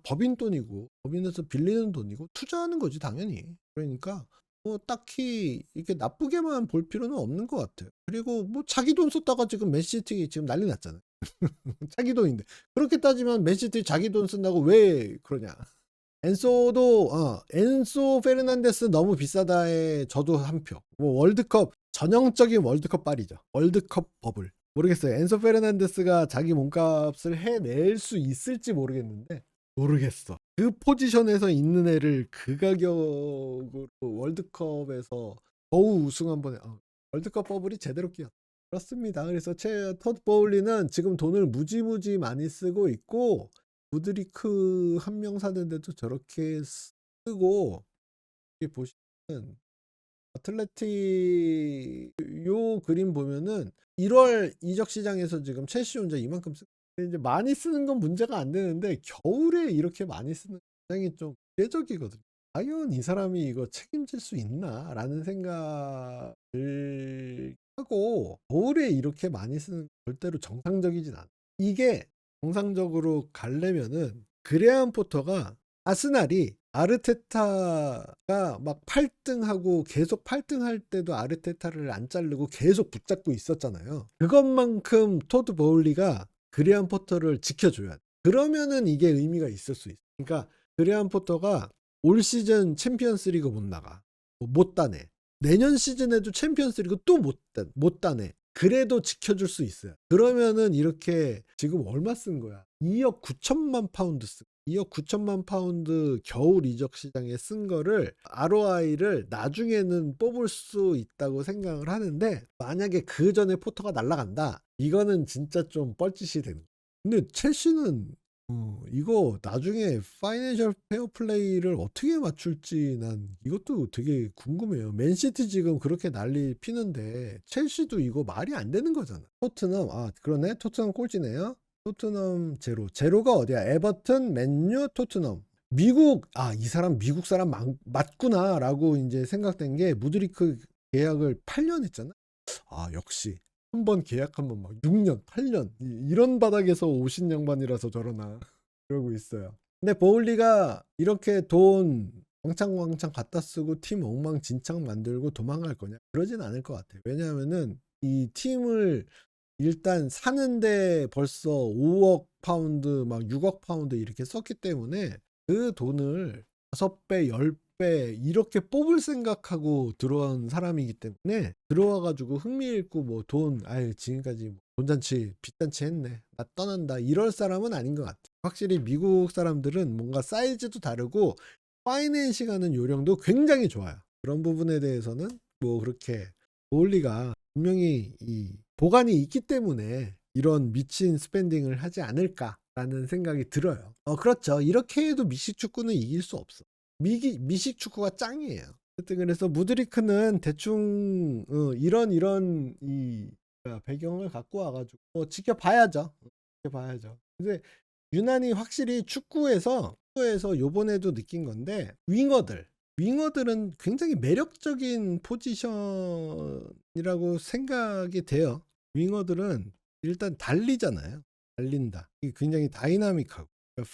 법인 돈이고 법인에서 빌리는 돈이고 투자하는 거지 당연히. 그러니까 뭐 딱히 이렇게 나쁘게만 볼 필요는 없는 것 같아요. 그리고 뭐 자기 돈 썼다가 지금 맨시티 지금 난리 났잖아요. 자기 돈인데 그렇게 따지면 맨시티 자기 돈 쓴다고 왜 그러냐. 엔소 페르난데스 너무 비싸다에 저도 한 표. 뭐 월드컵 전형적인 월드컵 빨이죠. 월드컵 버블. 모르겠어요. 엔소 페르난데스가 자기 몸값을 해낼 수 있을지 모르겠는데 모르겠어. 그 포지션에서 있는 애를 그 가격으로 월드컵에서 겨우 우승 한 번에 월드컵 버블이 제대로 끼었다. 그렇습니다. 그래서 토드 보울리는 지금 돈을 무지무지 많이 쓰고 있고 무드리크 한 명 사는데도 저렇게 쓰고 여기 보시면 아틀레틱 요 그림 보면은 1월 이적 시장에서 지금 첼시 혼자 이만큼 이제 많이 쓰는 건 문제가 안 되는데 겨울에 이렇게 많이 쓰는 굉장히 좀 이례적이거든요. 과연 이 사람이 이거 책임질 수 있나라는 생각을 하고 겨울에 이렇게 많이 쓰는 절대로 정상적이진 않아. 이게 정상적으로 가려면은 그레암 포터가 아스날이 아르테타가 막 8등하고 계속 8등 할 때도 아르테타를 안 자르고 계속 붙잡고 있었잖아요. 그것만큼 토드 보울리가 그레암 포터를 지켜줘야 돼. 그러면은 이게 의미가 있을 수 있어. 그러니까 그레암 포터가 올 시즌 챔피언스리그 못 나가. 못 따내. 내년 시즌에도 챔피언스리그 또 못 따내. 그래도 지켜줄 수 있어요. 그러면은 이렇게 지금 얼마 쓴 거야? 2억 9천만 파운드 쓴 2억 9천만 파운드 겨울 이적 시장에 쓴 거를 ROI를 나중에는 뽑을 수 있다고 생각을 하는데 만약에 그 전에 포터가 날아간다. 이거는 진짜 좀 뻘짓이 되는 거야. 근데 첼시는 이거 나중에 파이낸셜 페어플레이를 어떻게 맞출지 난 이것도 되게 궁금해요. 맨시티 지금 그렇게 난리 피는데 첼시도 이거 말이 안 되는 거잖아. 토트넘 그러네. 토트넘 꼴찌네요. 토트넘 제로가 어디야? 에버튼, 맨유, 토트넘. 미국 이 사람 미국 사람 맞구나라고 이제 생각된 게 무드리크 계약을 8년 했잖아. 역시 한 번 계약하면 막 6년, 8년 이런 바닥에서 오신 양반이라서 저러나 그러고 있어요. 근데 보울리가 이렇게 돈 왕창 갖다 쓰고 팀 엉망진창 만들고 도망갈 거냐? 그러진 않을 것 같아요. 왜냐하면은 이 팀을 일단 사는데 벌써 5억 파운드 막 6억 파운드 이렇게 썼기 때문에 그 돈을 5배, 10배 이렇게 뽑을 생각하고 들어온 사람이기 때문에 들어와 가지고 흥미있고 뭐 지금까지 돈잔치 빚잔치 했네 나 떠난다 이럴 사람은 아닌 것 같아. 확실히 미국 사람들은 뭔가 사이즈도 다르고 파이낸싱 하는 요령도 굉장히 좋아요. 그런 부분에 대해서는 뭐 그렇게 보울리가 분명히 이 보관이 있기 때문에 이런 미친 스pen딩을 하지 않을까라는 생각이 들어요. 그렇죠. 이렇게 해도 미식 축구는 이길 수 없어. 미식 축구가 짱이에요. 하여튼 그래서 무드리크는 대충 이런 이 배경을 갖고 와가지고 지켜봐야죠. 지켜봐야죠. 근데 유난히 확실히 축구에서 요번에도 느낀 건데 윙어들은 굉장히 매력적인 포지션이라고 생각이 돼요. 윙어들은 일단 달리잖아요. 달린다. 이게 굉장히 다이나믹하고 그러니까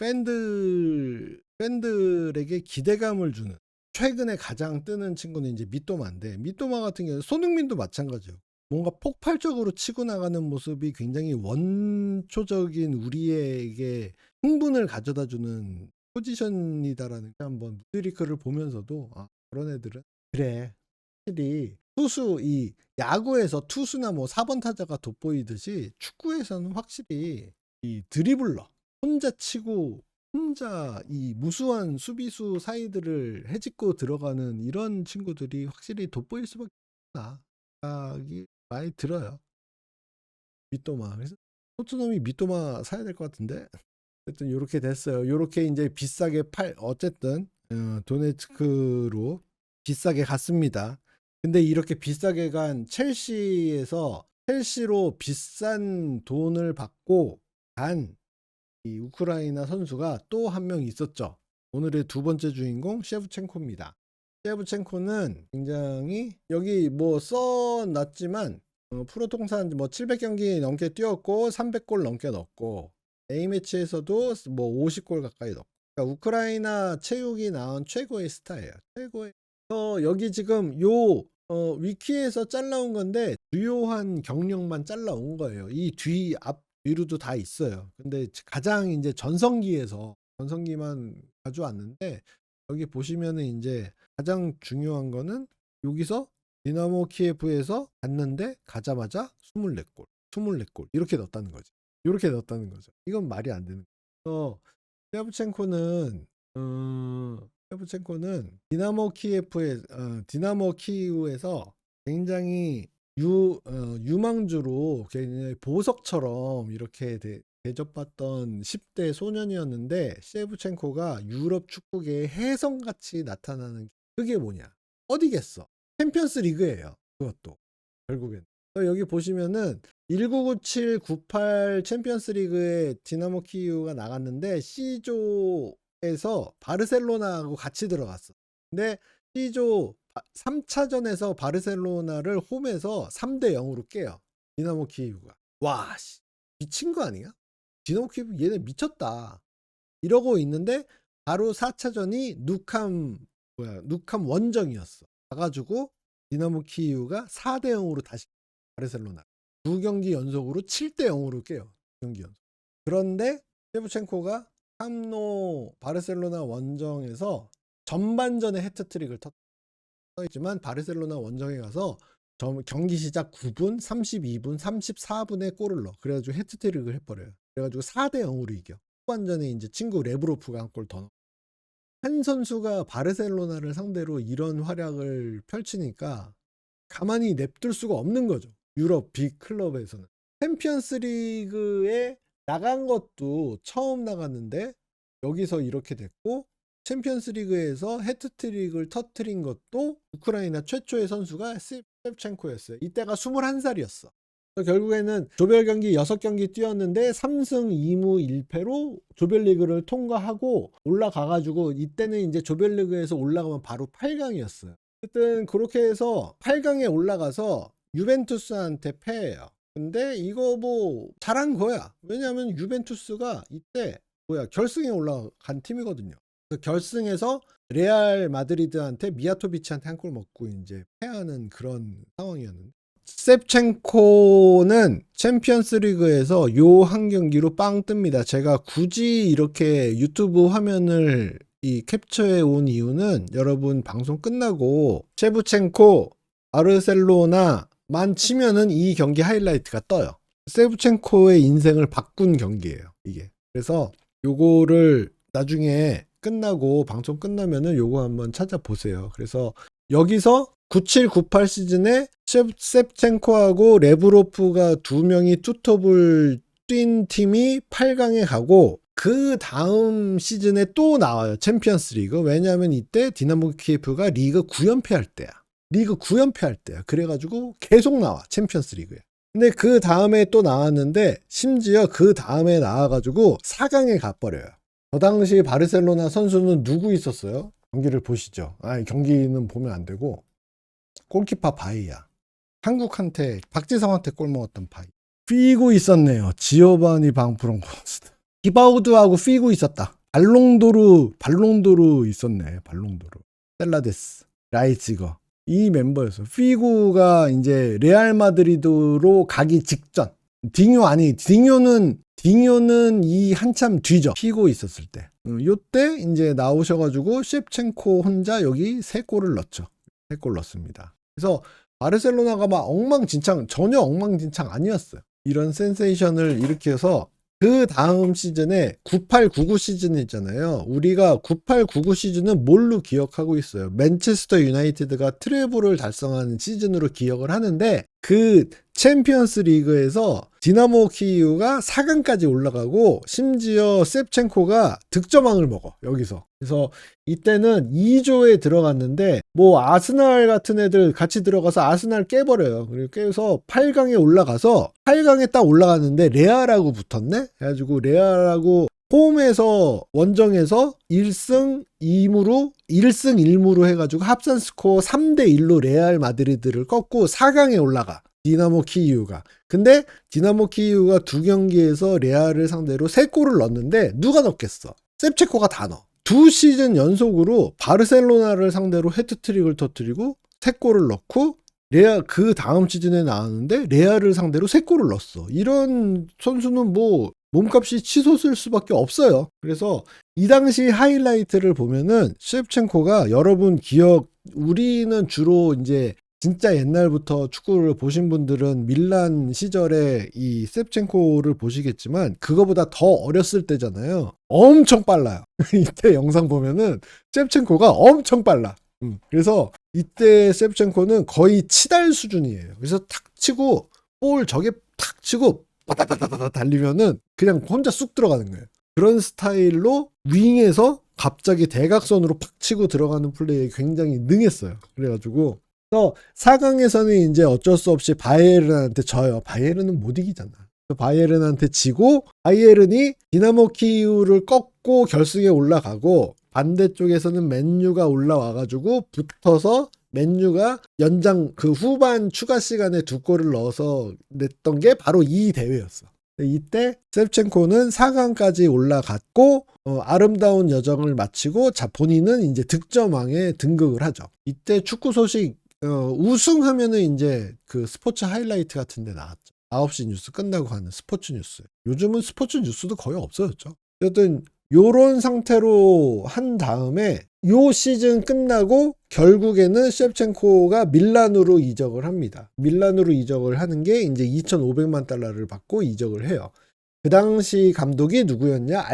팬들에게 기대감을 주는 최근에 가장 뜨는 친구는 이제 미토마인데 미토마 같은 경우는 손흥민도 마찬가지예요. 뭔가 폭발적으로 치고 나가는 모습이 굉장히 원초적인 우리에게 흥분을 가져다 주는 포지션이다라는 게 한번 무드리크를 보면서도 그런 애들은 그래 확실히 이 야구에서 투수나 뭐 4번 타자가 돋보이듯이 축구에서는 확실히 이 드리블러 혼자 치고 혼자 이 무수한 수비수 사이들을 헤집고 들어가는 이런 친구들이 확실히 돋보일 수밖에 없다 생각이 많이 들어요. 미토마. 그래서 토트넘이 미토마 사야 될 것 같은데 어쨌든 요렇게 됐어요. 요렇게 이제 비싸게 어쨌든 도네츠크로 비싸게 갔습니다. 근데 이렇게 비싸게 간 첼시로 비싼 돈을 받고 간 이 우크라이나 선수가 또 한 명 있었죠. 오늘의 두 번째 주인공 셰브첸코입니다. 셰브첸코는 굉장히 여기 뭐 써놨지만 프로 통산 뭐 700경기 넘게 뛰었고 300골 넘게 넣었고 A매치에서도 뭐 50골 가까이 넣고 그러니까 우크라이나 체육이 낳은 최고의 스타예요. 최고의 여기 지금 요 위키에서 잘라온 건데 주요한 경력만 잘라온 거예요. 이 뒤로도 다 있어요. 근데 가장 이제 전성기만 가져왔는데 여기 보시면은 이제 가장 중요한 거는 여기서 디나모 키예프에서 갔는데 가자마자 24골 이렇게 넣었다는 거지. 이렇게 넣었다는 거죠. 이건 말이 안 되는 거예요. 셰브첸코는 디나모 키예프에 디나모 키우에서 굉장히 유망주로 굉장히 보석처럼 이렇게 대접받던 10대 소년이었는데 셰브첸코가 유럽 축구계의 혜성같이 나타나는 그게 뭐냐? 어디겠어? 챔피언스 리그예요. 그것도 결국엔. 여기 보시면은 1997-98 챔피언스 리그에 디나모 키이우가 나갔는데 C조에서 바르셀로나하고 같이 들어갔어. 근데 C조 3차전에서 바르셀로나를 홈에서 3대 0으로 깨요. 디나모 키이우가. 와, 미친 거 아니야? 디나모 키이우 얘네 미쳤다. 이러고 있는데 바로 4차전이 누캄 원정이었어. 가가지고 디나모 키이우가 4대 0으로 다시 바르셀로나. 2경기 연속으로 7대 0으로 깨요. 2경기 연속. 그런데 셰브첸코가 캄노 바르셀로나 원정에서 전반전에 해트트릭을 있지만 바르셀로나 원정에 가서 경기 시작 9분, 32분, 34분에 골을 넣어. 그래가지고 해트트릭을 해버려요. 그래가지고 4대 0으로 이겨. 후반전에 이제 친구 레브로프가 한 골 더 넣어. 한 선수가 바르셀로나를 상대로 이런 활약을 펼치니까 가만히 냅둘 수가 없는 거죠. 유럽 빅 클럽에서는. 챔피언스 리그에 나간 것도 처음 나갔는데 여기서 이렇게 됐고 챔피언스 리그에서 해트트릭을 터트린 것도 우크라이나 최초의 선수가 셰브첸코였어요. 이때가 21살이었어. 결국에는 조별 경기 6경기 뛰었는데 3승 2무 1패로 조별리그를 통과하고 올라가가지고 이때는 이제 조별리그에서 올라가면 바로 8강이었어요. 어쨌든 그렇게 해서 8강에 올라가서 유벤투스한테 패해요. 근데 이거 뭐 잘한 거야. 왜냐하면 유벤투스가 이때 결승에 올라간 팀이거든요. 결승에서 레알 마드리드한테 미아토비치한테 한 골 먹고 이제 패하는 그런 상황이었는데 셰브첸코는 챔피언스 리그에서 요 한 경기로 빵 뜹니다. 제가 굳이 이렇게 유튜브 화면을 캡처해 온 이유는 여러분 방송 끝나고 셰브첸코 바르셀로나만 치면은 이 경기 하이라이트가 떠요. 셰브첸코의 인생을 바꾼 경기예요, 이게. 그래서 요거를 나중에 끝나고 방송 끝나면은 요거 한번 찾아보세요. 그래서 여기서 97-98 시즌에 셰브첸코하고 레브로프가 두 명이 투톱을 뛴 팀이 8강에 가고 그 다음 시즌에 또 나와요. 챔피언스 리그. 왜냐하면 이때 디나모 키예프가 리그 9연패할 때야. 그래가지고 계속 나와. 챔피언스 리그에. 근데 그 다음에 또 나왔는데 심지어 그 다음에 나와가지고 4강에 가버려요. 저 당시 바르셀로나 선수는 누구 있었어요? 경기를 보시죠. 경기는 보면 안 되고 골키퍼 바이야. 한국한테 박지성한테 골 먹었던 바이. 피고 있었네요. 지오바니 방프롱코스트. 기바우드하고 피고 있었다. 발롱도르 있었네. 발롱도르. 셀라데스, 라이치거. 이 멤버였어. 피고가 이제 레알 마드리드로 가기 직전. 딩요는 이 한참 뒤죠. 피고 있었을 때. 요때 이제 나오셔가지고 셰브첸코 혼자 여기 3골을 넣었죠. 3골 넣었습니다. 그래서 바르셀로나가 막 전혀 엉망진창 아니었어요. 이런 센세이션을 일으켜서 그 다음 시즌에 98-99 시즌 있잖아요. 우리가 98-99 시즌은 뭘로 기억하고 있어요? 맨체스터 유나이티드가 트래블을 달성하는 시즌으로 기억을 하는데 그 챔피언스 리그에서 디나모 키이우가 4강까지 올라가고 심지어 셰브첸코가 득점왕을 먹어. 여기서. 그래서 이때는 2조에 들어갔는데 뭐 아스날 같은 애들 같이 들어가서 아스날 깨버려요. 그리고 깨서 8강에 올라가서 8강에 딱 올라갔는데 레알하고 붙었네. 그래가지고 레알하고 홈에서 원정에서 1승 1무로 해가지고 합산 스코어 3대 1로 레알 마드리드를 꺾고 4강에 올라가. 디나모 키이우가. 근데 디나모 키이우가 2경기에서 레알을 상대로 3골을 넣었는데 누가 넣겠어? 셰브첸코가 다 넣어. 2시즌 연속으로 바르셀로나를 상대로 해트트릭을 터뜨리고 3골을 넣고 레알 그 다음 시즌에 나왔는데 레알을 상대로 3골을 넣었어. 이런 선수는 뭐 몸값이 치솟을 수밖에 없어요. 그래서 이 당시 하이라이트를 보면은 셰브첸코가 여러분 우리는 주로 이제 진짜 옛날부터 축구를 보신 분들은 밀란 시절에 이 셰브첸코를 보시겠지만 그거보다 더 어렸을 때잖아요. 엄청 빨라요. 이때 영상 보면은 셰브첸코가 엄청 빨라. 그래서 이때 셉첸코는 거의 치달 수준이에요. 그래서 탁 치고 볼 저게 탁 치고 바다다다다 달리면은 그냥 혼자 쑥 들어가는 거예요. 그런 스타일로 윙에서 갑자기 대각선으로 팍 치고 들어가는 플레이에 굉장히 능했어요. 그래가지고 또 4강에서는 이제 어쩔 수 없이 바이에른한테 져요. 바이에른은 못 이기잖아. 바이에른한테 지고 바이에른이 디나모 키이우를 꺾고 결승에 올라가고 반대쪽에서는 맨유가 올라와가지고 붙어서 맨유가 연장 그 후반 추가 시간에 2골을 넣어서 냈던 게 바로 이 대회였어. 이때 셉첸코는 4강까지 올라갔고 아름다운 여정을 마치고 본인은 이제 득점왕에 등극을 하죠. 이때 축구 소식 우승하면은 이제 그 스포츠 하이라이트 같은 데 나왔죠. 9시 뉴스 끝나고 하는 스포츠 뉴스. 요즘은 스포츠 뉴스도 거의 없어졌죠. 어쨌든 요런 상태로 한 다음에 요 시즌 끝나고 결국에는 셰프첸코가 밀란으로 이적을 합니다. 밀란으로 이적을 하는 게 이제 2,500만 달러를 받고 이적을 해요. 그 당시 감독이 누구였냐?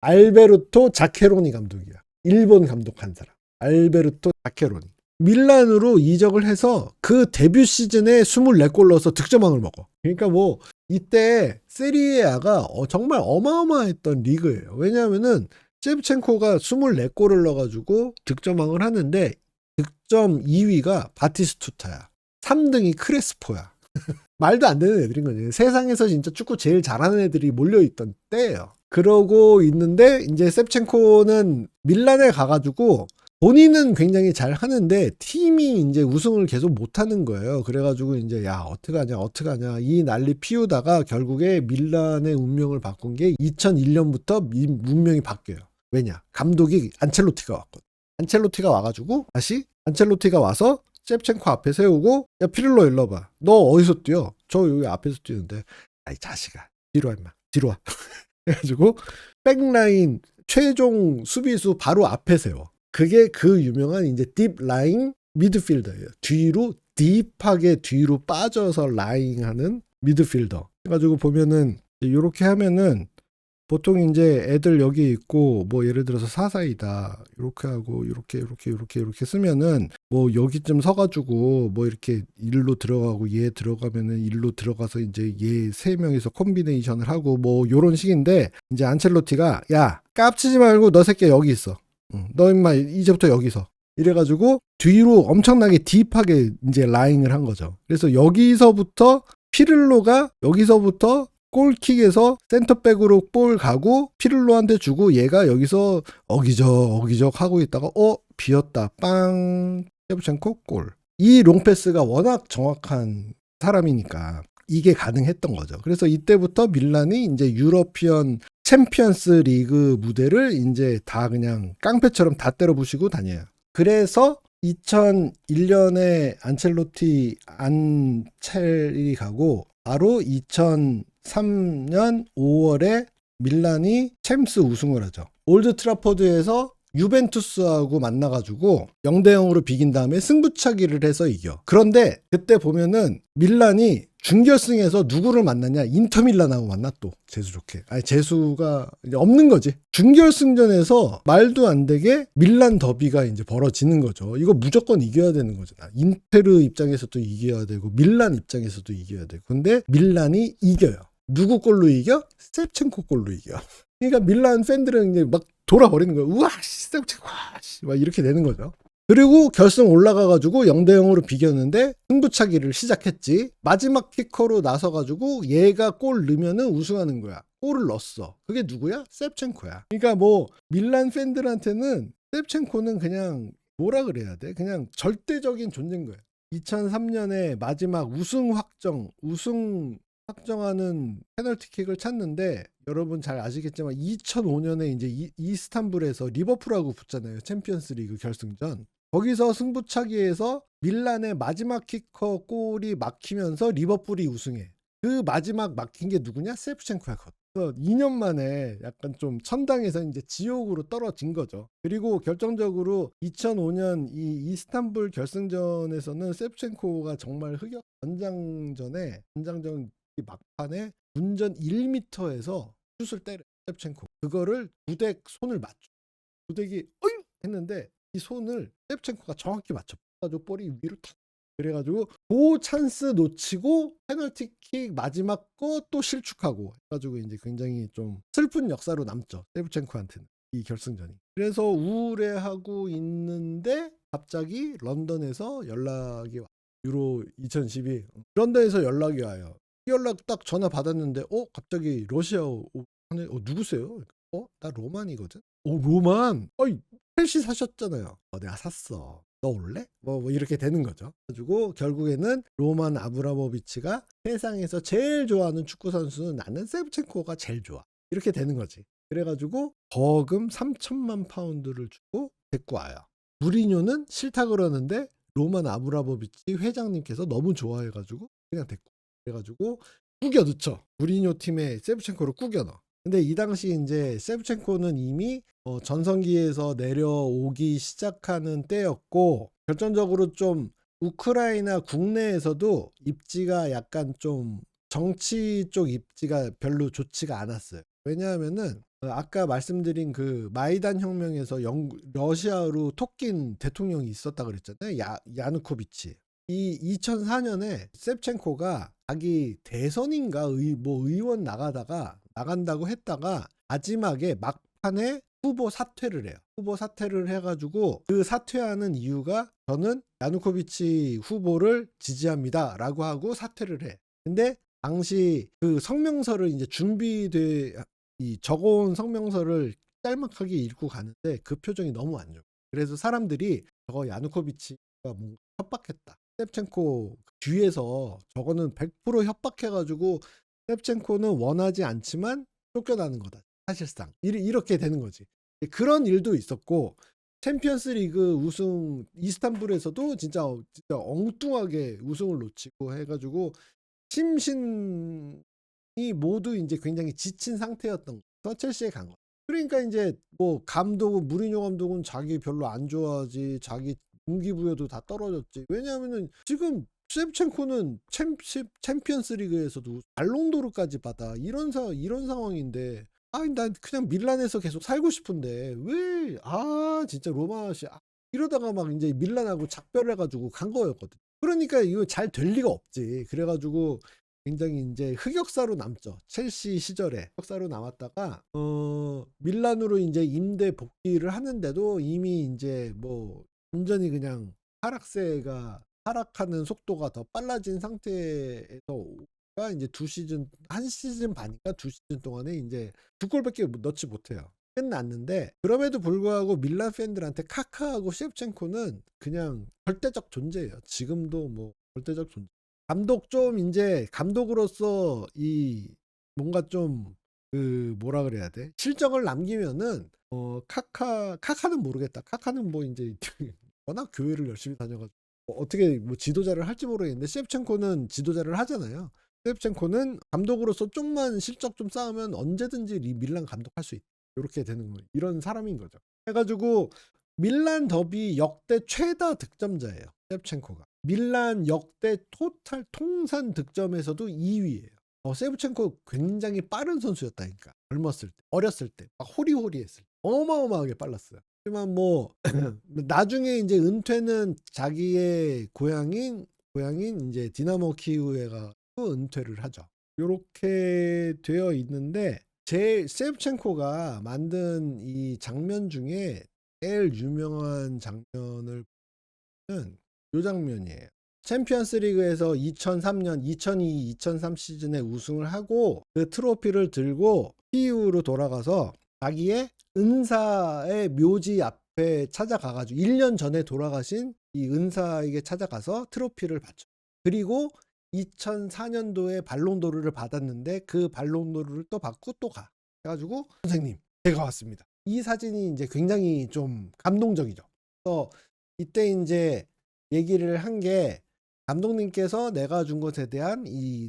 알베르토 자케로니 감독이야. 일본 감독한 사람. 알베르토 자케로니. 밀란으로 이적을 해서 그 데뷔 시즌에 24골 넣어서 득점왕을 먹어. 그러니까 뭐 이때 세리에아가 정말 어마어마했던 리그예요. 왜냐하면은 셰프첸코가 24골을 넣어가지고 득점왕을 하는데 득점 2위가 바티스투타야. 3등이 크레스포야. 말도 안 되는 애들인 거지. 세상에서 진짜 축구 제일 잘하는 애들이 몰려있던 때예요. 그러고 있는데 이제 셰프첸코는 밀란에 가가지고 본인은 굉장히 잘 하는데 팀이 이제 우승을 계속 못 하는 거예요. 그래가지고 이제 야 어떡하냐 이 난리 피우다가 결국에 밀란의 운명을 바꾼 게 2001년부터 운명이 바뀌어요. 왜냐? 감독이 안첼로티가 왔거든. 안첼로티가 와가지고 다시 안첼로티가 와서 셰프첸코 앞에 세우고 야 피를로 일로 와봐. 너 어디서 뛰어? 저 여기 앞에서 뛰는데 아이 자식아 뒤로 와 임마 뒤로 와. 해가지고 백라인 최종 수비수 바로 앞에 세워. 그게 그 유명한 이제 딥 라인 미드필더예요. 뒤로 딥하게 뒤로 빠져서 라인하는 미드필더. 그래가지고 보면은 이렇게 하면은 보통 이제 애들 여기 있고 뭐 예를 들어서 사사이다 이렇게 하고 이렇게 쓰면은 뭐 여기쯤 서가지고 뭐 이렇게 일로 들어가고 얘 들어가면은 일로 들어가서 이제 얘 세 명이서 콤비네이션을 하고 뭐 요런 식인데 이제 안첼로티가 야 깝치지 말고 너 새끼 여기 있어. 너 임마 이제부터 여기서 이래가지고 뒤로 엄청나게 딥하게 이제 라인을 한 거죠. 그래서 여기서부터 피를로가 여기서부터 골킥에서 센터백으로 볼 가고 피를로한테 주고 얘가 여기서 어기적 하고 있다가 비었다 빵 셰프첸코 골. 이 롱패스가 워낙 정확한 사람이니까 이게 가능했던 거죠. 그래서 이때부터 밀란이 이제 유러피언 챔피언스 리그 무대를 이제 다 그냥 깡패처럼 다 때려부시고 다녀요. 그래서 2001년에 안첼이 가고 바로 2003년 5월에 밀란이 챔스 우승을 하죠. 올드 트라포드에서 유벤투스하고 만나가지고 0대0으로 비긴 다음에 승부차기를 해서 이겨. 그런데 그때 보면은 밀란이 준결승에서 누구를 만났냐? 인터밀란하고 만나 또 재수 좋게. 아니 재수가 이제 없는 거지. 준결승전에서 말도 안 되게 밀란 더비가 이제 벌어지는 거죠. 이거 무조건 이겨야 되는 거잖아. 인테르 입장에서도 이겨야 되고 밀란 입장에서도 이겨야 되고. 근데 밀란이 이겨요. 누구 골로 이겨? 셉첸코 골로 이겨. 그러니까 밀란 팬들은 이제 막 돌아버리는 거예요. 우와, 셉첸코, 막 이렇게 되는 거죠. 그리고 결승 올라가가지고 0대0으로 비겼는데 승부차기를 시작했지. 마지막 키커로 나서가지고 얘가 골 넣으면은 우승하는 거야. 골을 넣었어. 그게 누구야? 셉첸코야. 그러니까 뭐 밀란 팬들한테는 셉첸코는 그냥 뭐라 그래야 돼? 그냥 절대적인 존재인 거야. 2003년에 마지막 우승 확정하는 페널티킥을 찼는데 여러분 잘 아시겠지만 2005년에 이제 이스탄불에서 리버풀하고 붙잖아요. 챔피언스리그 결승전. 거기서 승부차기에서 밀란의 마지막 키커 골이 막히면서 리버풀이 우승해. 그 마지막 막힌 게 누구냐? 셰프첸코였거든. 그래서 2년 만에 약간 좀 천당에서 이제 지옥으로 떨어진 거죠. 그리고 결정적으로 2005년 이 이스탄불 결승전에서는 셰프첸코가 정말 연장전 막판에 운전 1m에서 슛을 때려. 셰프첸코. 그거를 구덱 손을 맞춰. 구덱이 어휴 했는데 이 손을 셰프첸코가 정확히 맞춰 가지고 볼이 위로 탁, 그래가지고 그 찬스 놓치고 페널티킥 마지막 거 또 실축하고 해가지고 이제 굉장히 좀 슬픈 역사로 남죠, 셰프첸코한테는 이 결승전이. 그래서 우울해하고 있는데 갑자기 런던에서 연락이 와. 유로 2012 런던에서 연락이 와요. 이 연락 딱 전화 받았는데 갑자기 러시아 하네. 누구세요? 나 로만이거든. 로만. 어이, 첼시 사셨잖아요. 내가 샀어. 너 올래? 뭐 이렇게 되는 거죠. 그래가지고 결국에는 로만 아브라모비치가 세상에서 제일 좋아하는 축구 선수는 나는 세브첸코가 제일 좋아. 이렇게 되는 거지. 그래가지고 거금 3천만 파운드를 주고 데리고 와요. 무리뉴는 싫다 그러는데 로만 아브라모비치 회장님께서 너무 좋아해가지고 그냥 데리고. 그래가지고 꾸겨 넣죠. 무리뉴 팀에 세브첸코를 꾸겨 넣어. 근데 이 당시 이제 세브첸코는 이미 전성기에서 내려오기 시작하는 때였고, 결정적으로 좀 우크라이나 국내에서도 입지가 약간 좀 정치 쪽 입지가 별로 좋지가 않았어요. 왜냐하면은 아까 말씀드린 그 마이단 혁명에서 러시아로 토낀 대통령이 있었다 그랬잖아요. 야누코비치. 이 2004년에 셉첸코가 자기 대선인가 의원 나간다고 했다가 마지막에 막판에 후보 사퇴를 해요. 후보 사퇴를 해가지고 그 사퇴하는 이유가 저는 야누코비치 후보를 지지합니다라고 하고 사퇴를 해. 근데 당시 그 성명서를 이제 적어온 성명서를 짤막하게 읽고 가는데 그 표정이 너무 안 좋아. 그래서 사람들이 저거 야누코비치가 뭔가 협박했다. 셉첸코 뒤에서 저거는 100% 협박해가지고 셉첸코는 원하지 않지만 쫓겨나는 거다. 사실상 이렇게 되는 거지. 그런 일도 있었고, 챔피언스 리그 우승 이스탄불에서도 진짜 엉뚱하게 우승을 놓치고 해가지고 심신이 모두 이제 굉장히 지친 상태였던 거서 첼시에 간 거. 그러니까 이제 뭐 무리뉴 감독은 자기 별로 안 좋아하지, 자기 동기부여도 다 떨어졌지. 왜냐하면은 지금 셰프첸코는 챔피언스 리그에서도 발롱도르까지 받아. 이런 상황인데, 난 그냥 밀란에서 계속 살고 싶은데 왜 진짜 로마시 이러다가 막 이제 밀란하고 작별해가지고 간 거였거든. 그러니까 이거 잘 될 리가 없지. 그래가지고 굉장히 이제 흑역사로 남죠. 첼시 시절에 흑역사로 남았다가 밀란으로 이제 임대 복귀를 하는데도 이미 이제 뭐 완전히 그냥 하락하는 속도가 더 빨라진 상태에서 이제 한 시즌 반인가 2시즌 동안에 이제 2골밖에 넣지 못해요. 끝났는데 그럼에도 불구하고 밀란 팬들한테 카카하고 셰프첸코는 그냥 절대적 존재예요. 지금도 뭐 절대적 존재. 감독으로서 이 뭔가 좀 뭐라 그래야 돼? 실적을 남기면은 카카는 모르겠다. 카카는 뭐 이제 워낙 교회를 열심히 다녀가지고 어떻게 뭐 지도자를 할지 모르겠는데 셰프첸코는 지도자를 하잖아요. 셰프첸코는 감독으로서 좀만 실적 좀 쌓으면 언제든지 밀란 감독할 수 있다. 이렇게 되는 거예요. 이런 사람인 거죠. 해가지고 밀란 더비 역대 최다 득점자예요. 셰프첸코가. 밀란 역대 토탈 통산 득점에서도 2위예요. 세브첸코 굉장히 빠른 선수였다니까. 어렸을 때 막 호리호리했을 때 어마어마하게 빨랐어요. 하지만 뭐 나중에 이제 은퇴는 자기의 고향인 이제 디나모 키우에 가서 은퇴를 하죠. 이렇게 되어 있는데 세브첸코가 만든 이 장면 중에 제일 유명한 장면을 보면 이 장면이에요. 챔피언스 리그에서 2003년, 2002, 2003 시즌에 우승을 하고 그 트로피를 들고 키이우로 돌아가서 자기의 은사의 묘지 앞에 찾아가가지고 1년 전에 돌아가신 이 은사에게 찾아가서 트로피를 받죠. 그리고 2004년도에 발롱도르를 받았는데 그 발롱도르를 또 받고 또 가. 해가지고 선생님 제가 왔습니다. 이 사진이 이제 굉장히 좀 감동적이죠. 그래서 이때 이제 얘기를 한 게 감독님께서 내가 준 것에 대한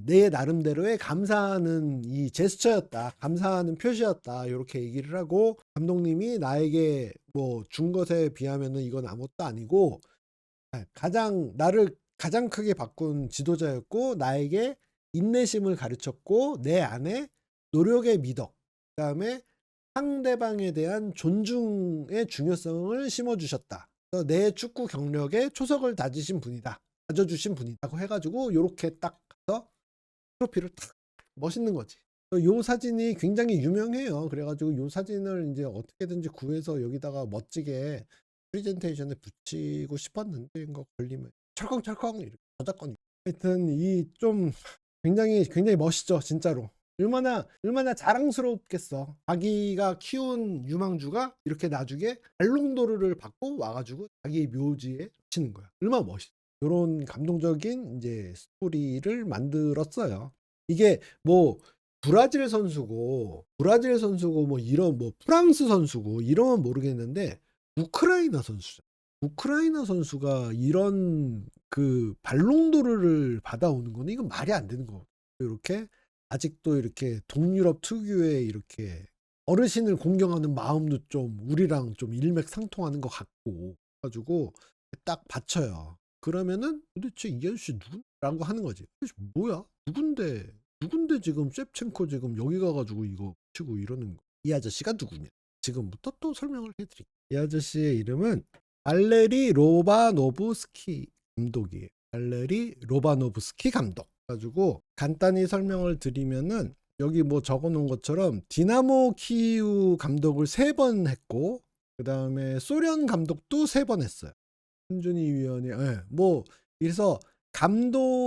내 나름대로의 감사하는 이 제스처였다. 감사하는 표시였다. 이렇게 얘기를 하고 감독님이 나에게 뭐 준 것에 비하면은 이건 아무것도 아니고 나를 가장 크게 바꾼 지도자였고 나에게 인내심을 가르쳤고 내 안에 노력의 미덕 그다음에 상대방에 대한 존중의 중요성을 심어주셨다. 그래서 내 축구 경력에 초석을 다져주신 분이다고 해가지고 요렇게 딱 가서 트로피를 탁 멋있는 거지. 요 사진이 굉장히 유명해요. 그래가지고 요 사진을 이제 어떻게든지 구해서 여기다가 멋지게 프레젠테이션에 붙이고 싶었는데 이거 걸리면 철컹철컹 이렇게 저작권이. 하여튼 이 좀 굉장히 멋있죠, 진짜로. 얼마나 자랑스럽겠어. 자기가 키운 유망주가 이렇게 나중에 발롱도르를 받고 와가지고 자기 묘지에 붙이는 거야. 얼마나 멋있어. 이런 감동적인 이제 스토리를 만들었어요. 이게 뭐 브라질 선수고 뭐 이런 뭐 프랑스 선수고 이러면 모르겠는데 우크라이나 선수죠. 우크라이나 선수가 이런 그 발롱도르를 받아오는 거는 이건 말이 안 되는 거. 이렇게 아직도 이렇게 동유럽 특유의 이렇게 어르신을 공경하는 마음도 좀 우리랑 좀 일맥상통하는 것 같고 가지고 딱 받쳐요. 그러면은 도대체 이 아저씨 누구라고 하는 거지. 뭐야? 누군데 지금 셰프첸코 지금 여기 가가지고 이거 치고 이러는 거. 이 아저씨가 누구냐? 지금부터 또 설명을 해드릴게요. 이 아저씨의 이름은 발레리 로바노브스키 감독이에요. 발레리 로바노브스키 감독. 가지고 간단히 설명을 드리면은 여기 뭐 적어 놓은 것처럼 디나모 키이우 감독을 3번 했고 그 다음에 소련 감독도 3번 했어요. 손준희 위원이 뭐 그래서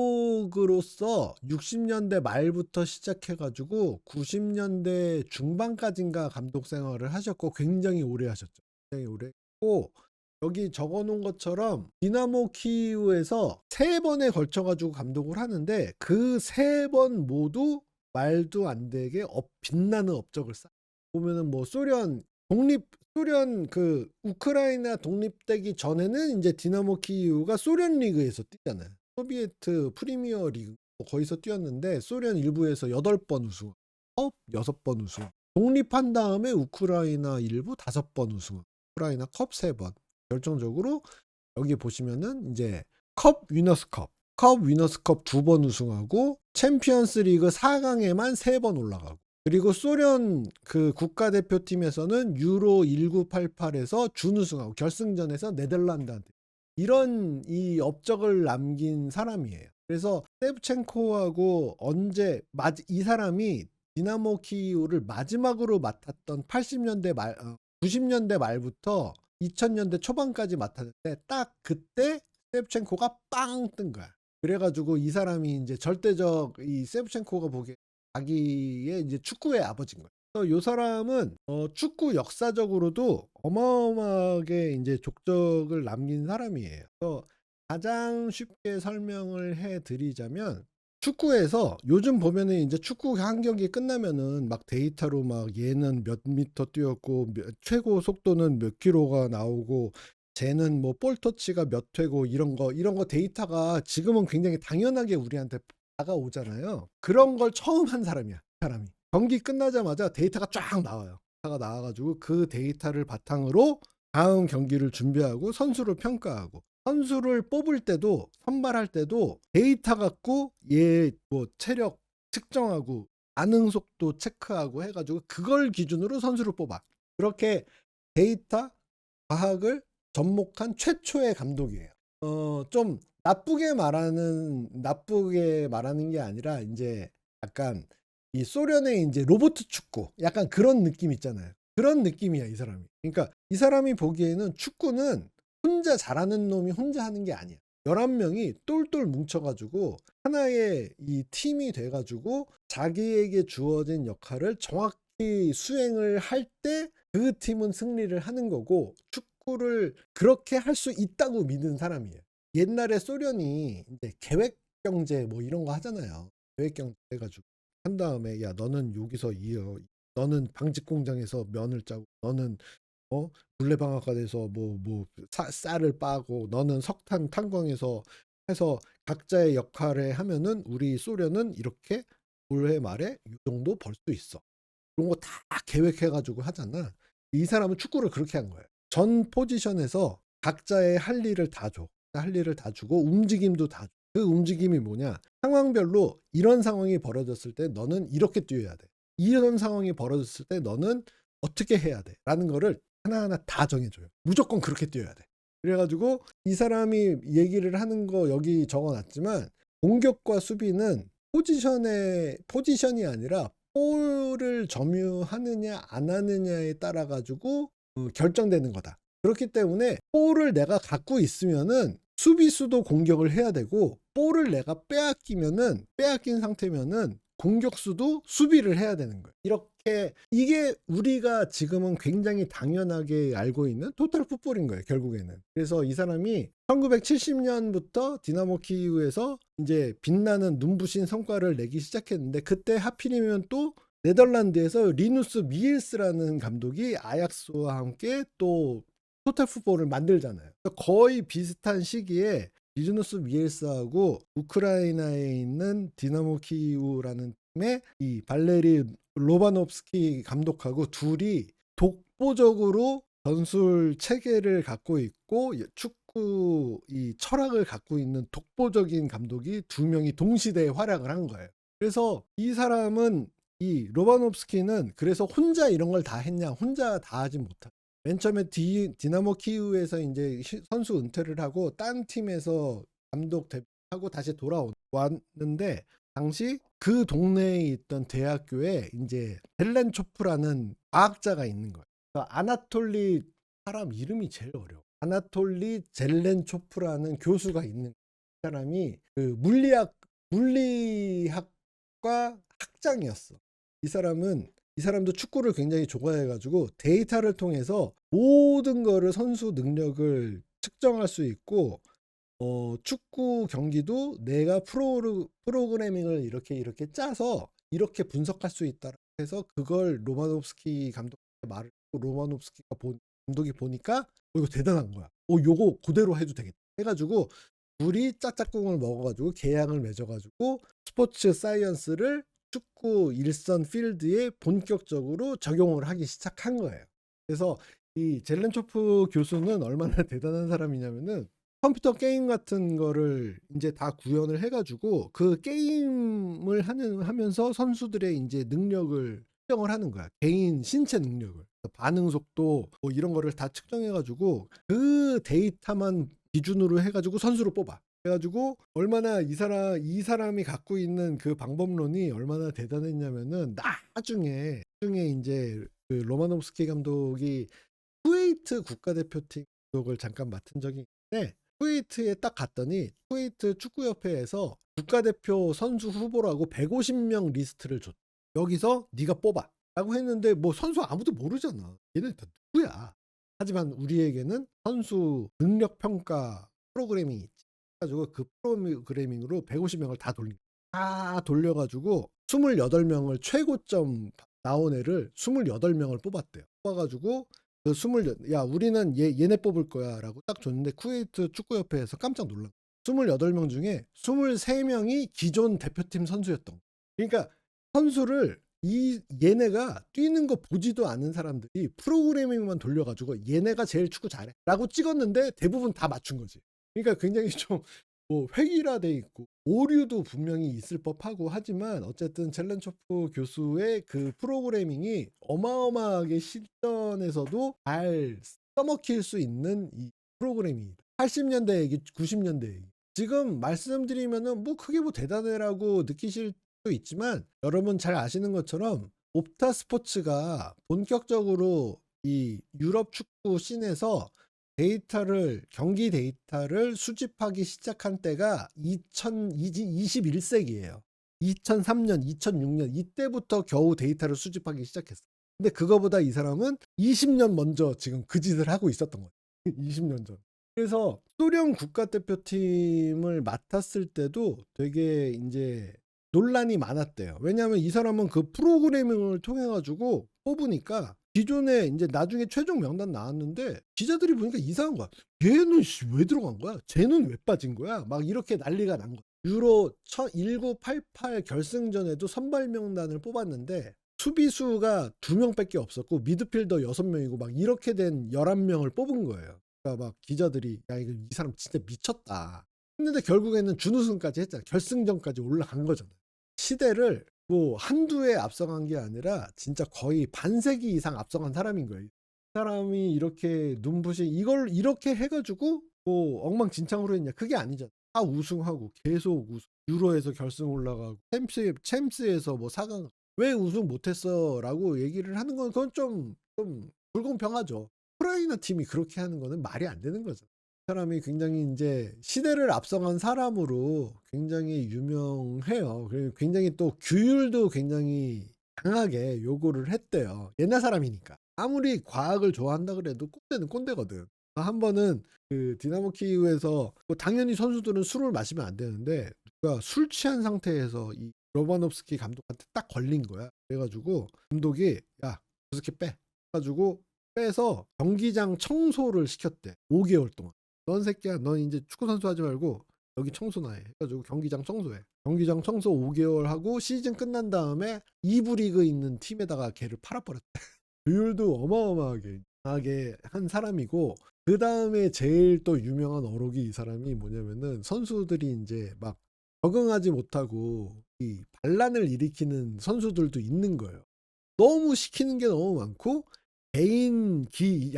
감독으로서 60년대 말부터 시작해가지고 90년대 중반까지인가 감독 생활을 하셨고 굉장히 오래 하셨죠. 굉장히 오래 했고 여기 적어놓은 것처럼 디나모 키이우에서 3번에 걸쳐가지고 감독을 하는데 그 3번 모두 말도 안 되게 빛나는 업적을 쌓. 보면은 뭐 소련 그 우크라이나 독립되기 전에는 이제 디나모 키이우가 소련 리그에서 뛰잖아요. 소비에트 프리미어 리그 거기서 뛰었는데 소련 일부에서 8번 우승, 6번 우승. 독립한 다음에 우크라이나 일부 5번 우승, 우크라이나 컵 3번. 결정적으로 여기 보시면은 이제 컵 위너스컵 2번 우승하고 챔피언스 리그 4강에만 3번 올라가고 그리고 소련 그 국가대표팀에서는 유로 1988에서 준우승하고 결승전에서 네덜란드한테 이런 이 업적을 남긴 사람이에요. 그래서 세브첸코하고 이 사람이 디나모 키이우를 마지막으로 맡았던 90년대 말부터 2000년대 초반까지 맡았는데 딱 그때 세브첸코가 빵 뜬 거야. 그래가지고 이 사람이 이제 이 세브첸코가 보기에 자기의 이제 축구의 아버지인 거야. 이 사람은 축구 역사적으로도 어마어마하게 이제 족적을 남긴 사람이에요. 가장 쉽게 설명을 해드리자면 축구에서 요즘 보면은 이제 축구 한 경기 끝나면은 막 데이터로 막 얘는 몇 미터 뛰었고 최고 속도는 몇 킬로가 나오고 쟤는 뭐 볼 터치가 몇 회고 이런 거 데이터가 지금은 굉장히 당연하게 우리한테 다가오잖아요. 그런 걸 처음 한 사람이야. 사람이 경기 끝나자마자 데이터가 쫙 나와요. 데이터가 나와가지고 그 데이터를 바탕으로 다음 경기를 준비하고 선수를 평가하고 선수를 뽑을 때도 선발할 때도 데이터 갖고 얘 뭐 체력 측정하고 반응 속도 체크하고 해가지고 그걸 기준으로 선수를 뽑아. 그렇게 데이터 과학을 접목한 최초의 감독이에요. 좀 나쁘게 말하는 게 아니라 이제 약간 이 소련의 이제 로봇 축구 약간 그런 느낌 있잖아요. 그런 느낌이야 이 사람이. 그러니까 이 사람이 보기에는 축구는 혼자 잘하는 놈이 혼자 하는 게 아니야. 11명이 똘똘 뭉쳐가지고 하나의 이 팀이 돼가지고 자기에게 주어진 역할을 정확히 수행을 할 때 그 팀은 승리를 하는 거고 축구를 그렇게 할 수 있다고 믿는 사람이에요. 옛날에 소련이 이제 계획 경제 뭐 이런 거 하잖아요. 계획 경제 해가지고 한 다음에 야 너는 여기서 너는 방직 공장에서 면을 짜고 너는 물레방앗간에서 쌀을 빠고 너는 석탄 탄광에서 해서 각자의 역할을 하면은 우리 소련은 이렇게 올해 말에 이 정도 벌 수 있어. 그런 거 다 계획해가지고 하잖아. 이 사람은 축구를 그렇게 한 거예요. 전 포지션에서 각자의 할 일을 다 줘. 할 일을 다 주고 움직임도 다 줘. 그 움직임이 뭐냐? 상황별로 이런 상황이 벌어졌을 때 너는 이렇게 뛰어야 돼. 이런 상황이 벌어졌을 때 너는 어떻게 해야 돼? 라는 거를 하나하나 다 정해줘요. 무조건 그렇게 뛰어야 돼. 그래가지고 이 사람이 얘기를 하는 거 여기 적어놨지만 공격과 수비는 포지션이 아니라 볼을 점유하느냐 안 하느냐에 따라 가지고 결정되는 거다. 그렇기 때문에 볼을 내가 갖고 있으면은 수비수도 공격을 해야 되고 볼을 내가 빼앗긴 상태면은 공격수도 수비를 해야 되는 거예요. 이렇게 이게 우리가 지금은 굉장히 당연하게 알고 있는 토탈 풋볼인 거예요, 결국에는. 그래서 이 사람이 1970년부터 디나모 키이우에서 이제 빛나는 눈부신 성과를 내기 시작했는데 그때 하필이면 또 네덜란드에서 리누스 미일스라는 감독이 아약스와 함께 또 토탈 풋볼을 만들잖아요. 거의 비슷한 시기에 리누스 미엘스하고 우크라이나에 있는 디나모 키이우라는 팀의 이 발레리 로바노프스키 감독하고 둘이 독보적으로 전술 체계를 갖고 있고 축구 이 철학을 갖고 있는 독보적인 감독이 두 명이 동시대에 활약을 한 거예요. 그래서 이 사람은 이 로바노프스키는 그래서 혼자 이런 걸 다 했냐? 혼자 다 하지 못하고 맨 처음에 디나모 키이우에서 이제 선수 은퇴를 하고 딴 팀에서 감독 데뷔하고 다시 돌아왔는데 당시 그 동네에 있던 대학교에 이제 젤렌초프라는 과학자가 있는 거예요. 그러니까 아나톨리 사람 이름이 제일 어려워. 아나톨리 젤렌초프라는 교수가 있는 사람이 그 물리학과 학장이었어. 이 사람도 축구를 굉장히 좋아해가지고 데이터를 통해서 모든 거를 선수 능력을 측정할 수 있고 축구 경기도 내가 프로그래밍을 이렇게 짜서 이렇게 분석할 수 있다 해서 그걸 로마노프스키 감독의 말을 듣고 감독이 보니까 이거 대단한 거야. 요거 그대로 해도 되겠다 해가지고 둘이 짝짝꿍을 먹어가지고 계약을 맺어가지고 스포츠 사이언스를 축구 일선 필드에 본격적으로 적용을 하기 시작한 거예요. 그래서 이 젤렌초프 교수는 얼마나 대단한 사람이냐면은 컴퓨터 게임 같은 거를 이제 다 구현을 해가지고 그 게임을 하면서 선수들의 이제 능력을 측정을 하는 거야. 개인 신체 능력을. 반응 속도 뭐 이런 거를 다 측정해가지고 그 데이터만 기준으로 해가지고 선수를 뽑아. 그래가지고 얼마나 이 사람이 갖고 있는 그 방법론이 얼마나 대단했냐면은 나중에 이제 그 로마노프스키 감독이 쿠웨이트 국가대표팀 감독을 잠깐 맡은 적이 있는데 쿠웨이트에 딱 갔더니 쿠웨이트 축구협회에서 국가대표 선수 후보라고 150명 리스트를 줬. 여기서 네가 뽑아 라고 했는데 뭐 선수 아무도 모르잖아. 얘네 다 누구야. 하지만 우리에게는 선수 능력평가 프로그램이 있지. 그래가지고 그 프로그래밍으로 150명을 다 돌려가지고 28명을 최고점 나온 애를 28명을 뽑았대요. 뽑아가지고 야 우리는 얘네 뽑을 거야 라고 딱 줬는데 쿠웨이트 축구협회에서 깜짝 놀란 거야. 28명 중에 23명이 기존 대표팀 선수였던 거야. 그러니까 선수를 얘네가 뛰는 거 보지도 않은 사람들이 프로그래밍만 돌려가지고 얘네가 제일 축구 잘해 라고 찍었는데 대부분 다 맞춘 거지. 그러니까 굉장히 좀 뭐 획일화돼 있고 오류도 분명히 있을 법하고 하지만 어쨌든 젤렌초프 교수의 그 프로그래밍이 어마어마하게 실전에서도 잘 써먹힐 수 있는 이 프로그램입니다. 80년대 얘기, 90년대 얘기. 지금 말씀드리면은 뭐 크게 뭐 대단해라고 느끼실 수 있지만 여러분 잘 아시는 것처럼 옵타 스포츠가 본격적으로 이 유럽 축구 씬에서 경기 데이터를 수집하기 시작한 때가 21세기예요. 2003년, 2006년 이때부터 겨우 데이터를 수집하기 시작했어. 근데 그거보다 이 사람은 20년 먼저 지금 그 짓을 하고 있었던 거예요. 20년 전. 그래서 소련 국가대표팀을 맡았을 때도 되게 이제 논란이 많았대요. 왜냐하면 이 사람은 그 프로그래밍을 통해 가지고 뽑으니까 기존에 이제 나중에 최종 명단 나왔는데 기자들이 보니까 이상한 거야. 얘는 왜 들어간 거야? 쟤는 왜 빠진 거야? 막 이렇게 난리가 난 거야. 유로 1988 결승전에도 선발 명단을 뽑았는데 수비수가 2명밖에 없었고 미드필더 6명이고 막 이렇게 된 11명을 뽑은 거예요. 그러니까 막 기자들이 야 이 사람 진짜 미쳤다. 했는데 결국에는 준우승까지 했잖아. 결승전까지 올라간 거잖아. 시대를 뭐 한두 해 앞서간 게 아니라 진짜 거의 반세기 이상 앞서간 사람인 거예요. 사람이 이렇게 눈부신 이걸 이렇게 해가지고 뭐 엉망진창으로 했냐? 그게 아니잖아. 다 우승하고 계속 우승. 유로에서 결승 올라가고 챔스에서 뭐 4강 왜 우승 못했어라고 얘기를 하는 건 그건 좀 불공평하죠. 우크라이나 팀이 그렇게 하는 거는 말이 안 되는 거죠. 사람이 굉장히 이제 시대를 앞서간 사람으로 굉장히 유명해요. 그리고 굉장히 또 규율도 굉장히 강하게 요구를 했대요. 옛날 사람이니까. 아무리 과학을 좋아한다 그래도 꼰대는 꼰대거든. 한 번은 그 디나모 키이우에서 뭐 당연히 선수들은 술을 마시면 안 되는데 누가 술 취한 상태에서 이 로바노프스키 감독한테 딱 걸린 거야. 그래가지고 감독이 야, 저 새끼 빼. 가지고 빼서 경기장 청소를 시켰대. 5개월 동안. 넌 새끼야, 넌 이제 축구 선수 하지 말고 여기 청소나 해. 해가지고 경기장 청소해. 경기장 청소 5개월 하고 시즌 끝난 다음에 2부 리그 있는 팀에다가 걔를 팔아버렸대. 규율도 어마어마하게 강하게 한 사람이고 그 다음에 제일 또 유명한 어록이 이 사람이 뭐냐면은 선수들이 이제 막 적응하지 못하고 이 반란을 일으키는 선수들도 있는 거예요. 너무 시키는 게 너무 많고 개인기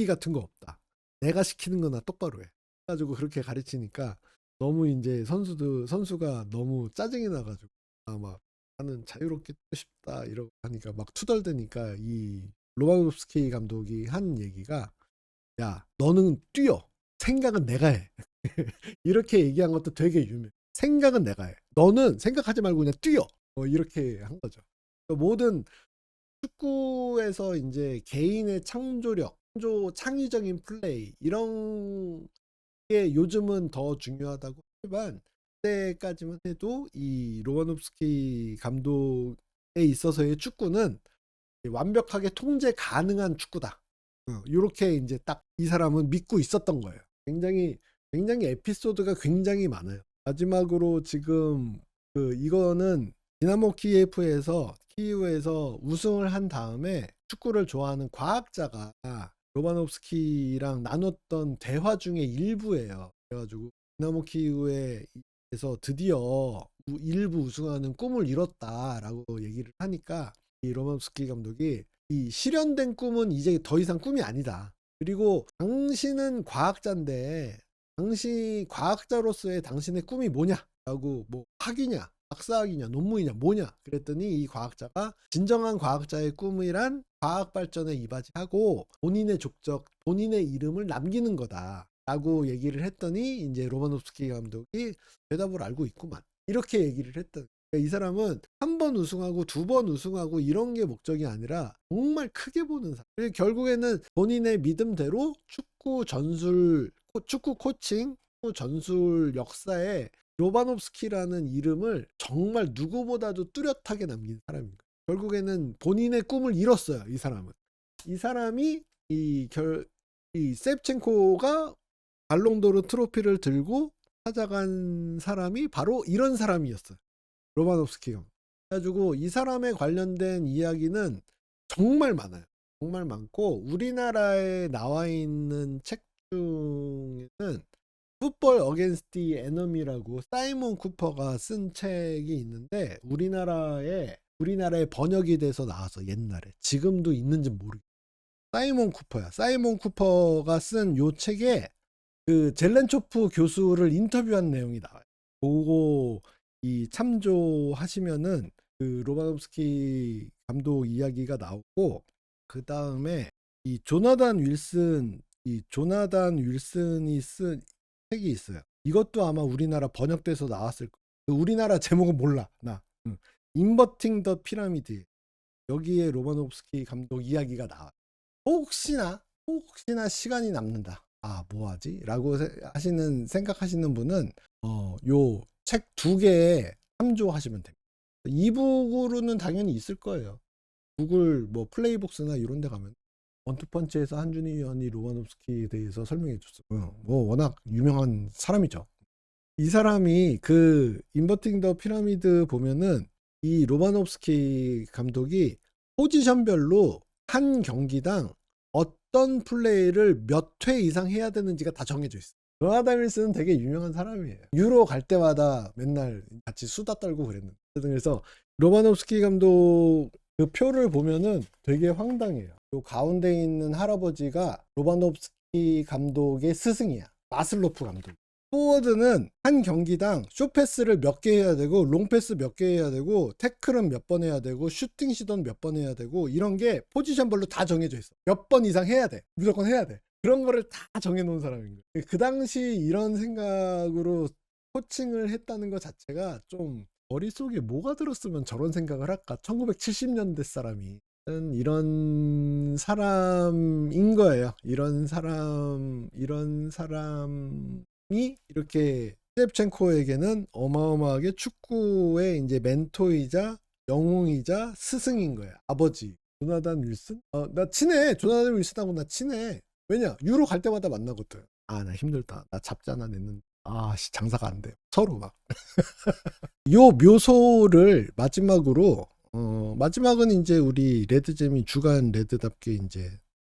같은 거 없다. 내가 시키는 거나 똑바로 해. 그래가지고 그렇게 가르치니까 너무 이제 선수가 너무 짜증이 나가지고 막 나는 자유롭게 뛰고 싶다 이러고 하니까 막 투덜대니까 이 로바노프스키 감독이 한 얘기가 야 너는 뛰어 생각은 내가 해 이렇게 얘기한 것도 되게 유명해. 생각은 내가 해. 너는 생각하지 말고 그냥 뛰어. 이렇게 한 거죠. 그러니까 모든 축구에서 이제 개인의 창조력, 창의적인 플레이 이런 게 요즘은 더 중요하다고 하지만 그때까지만 해도 이 로바노프스키 감독에 있어서의 축구는 완벽하게 통제 가능한 축구다. 이렇게 이제 딱 이 사람은 믿고 있었던 거예요. 굉장히 에피소드가 굉장히 많아요. 마지막으로 지금 이거는 디나모 키이우에서 우승을 한 다음에 축구를 좋아하는 과학자가 로바노프스키랑 나눴던 대화 중에 일부예요. 그래가지고 디나모 키이우에서 드디어 일부 우승하는 꿈을 이뤘다라고 얘기를 하니까 이 로바노프스키 감독이 이 실현된 꿈은 이제 더 이상 꿈이 아니다. 그리고 당신은 과학자인데 과학자로서의 당신의 꿈이 뭐냐라고 뭐 학위냐 박사학위냐 논문이냐 뭐냐 그랬더니 이 과학자가 진정한 과학자의 꿈이란 과학 발전에 이바지하고 본인의 족적 본인의 이름을 남기는 거다라고 얘기를 했더니 이제 로마노프스키 감독이 대답을 알고 있구만 이렇게 얘기를 했던. 이 사람은 한 번 우승하고 2번 우승하고 이런 게 목적이 아니라 정말 크게 보는 사람. 그리고 결국에는 본인의 믿음대로 축구 코칭, 축구 전술 역사에 로바노프스키라는 이름을 정말 누구보다도 뚜렷하게 남긴 사람입니다. 결국에는 본인의 꿈을 이뤘어요. 이 사람은. 이 사람이 이 셉첸코가 발롱도르 트로피를 들고 찾아간 사람이 바로 이런 사람이었어요. 로바노프스키가. 그래가지고 이 사람에 관련된 이야기는 정말 많아요. 정말 많고 우리나라에 나와 있는 책 중에는 풋볼 어게인스트 에너미라고 사이먼 쿠퍼가 쓴 책이 있는데 우리나라에 번역이 돼서 나와서 옛날에 지금도 있는지 모르겠어요. 사이먼 쿠퍼야. 사이먼 쿠퍼가 쓴 요 책에 그 젤렌초프 교수를 인터뷰한 내용이 나와요. 그거 이 참조하시면은 그 로바노프스키 감독 이야기가 나오고 그 다음에 이 조나단 윌슨이 쓴 책이 있어요. 이것도 아마 우리나라 번역돼서 나왔을 거예요. 우리나라 제목은 몰라 나. 인버팅 더 피라미드 여기에 로바노프스키 감독 이야기가 나와. 혹시나 시간이 남는다. 아 뭐하지? 라고 생각하시는 분은 요 책 2개에 참조하시면 됩니다. 이북으로는 당연히 있을 거예요. 구글 뭐 플레이북스나 이런 데 가면 원투펀치에서 한준희 위원이 로바노프스키에 대해서 설명해 줬어요. 뭐 워낙 유명한 사람이죠. 이 사람이 그 인버팅 더 피라미드 보면은 이 로바노프스키 감독이 포지션별로 한 경기당 어떤 플레이를 몇 회 이상 해야 되는지가 다 정해져 있어요. 조나단 윌슨은 되게 유명한 사람이에요. 유로 갈 때마다 맨날 같이 수다 떨고 그랬는데. 그래서 로바노프스키 감독 그 표를 보면은 되게 황당해요. 요 가운데 있는 할아버지가 로바노프스키 감독의 스승이야. 마슬로프 감독. 포워드는 한 경기당 숏패스를 몇 개 해야 되고 롱패스 몇 개 해야 되고 태클은 몇 번 해야 되고 슈팅 시도는 몇 번 해야 되고 이런 게 포지션별로 다 정해져 있어. 몇 번 이상 해야 돼. 무조건 해야 돼. 그런 거를 다 정해놓은 사람인 거예요. 그 당시 이런 생각으로 코칭을 했다는 것 자체가 좀 머릿속에 뭐가 들었으면 저런 생각을 할까? 1970년대 사람이 이런 사람인 거예요. 이런 사람이 이렇게 셰프첸코에게는 어마어마하게 축구의 이제 멘토이자 영웅이자 스승인 거야. 아버지 조나단 윌슨? 나 친해. 조나단 윌슨하고 나 친해. 왜냐? 유로 갈 때마다 만나거든. 아, 나 힘들다. 나 잡지 하나 냈는데. 장사가 안 돼. 서로 막. 요 묘소를 마지막으로, 마지막은 이제 우리 레드잼이 주간 레드답게 이제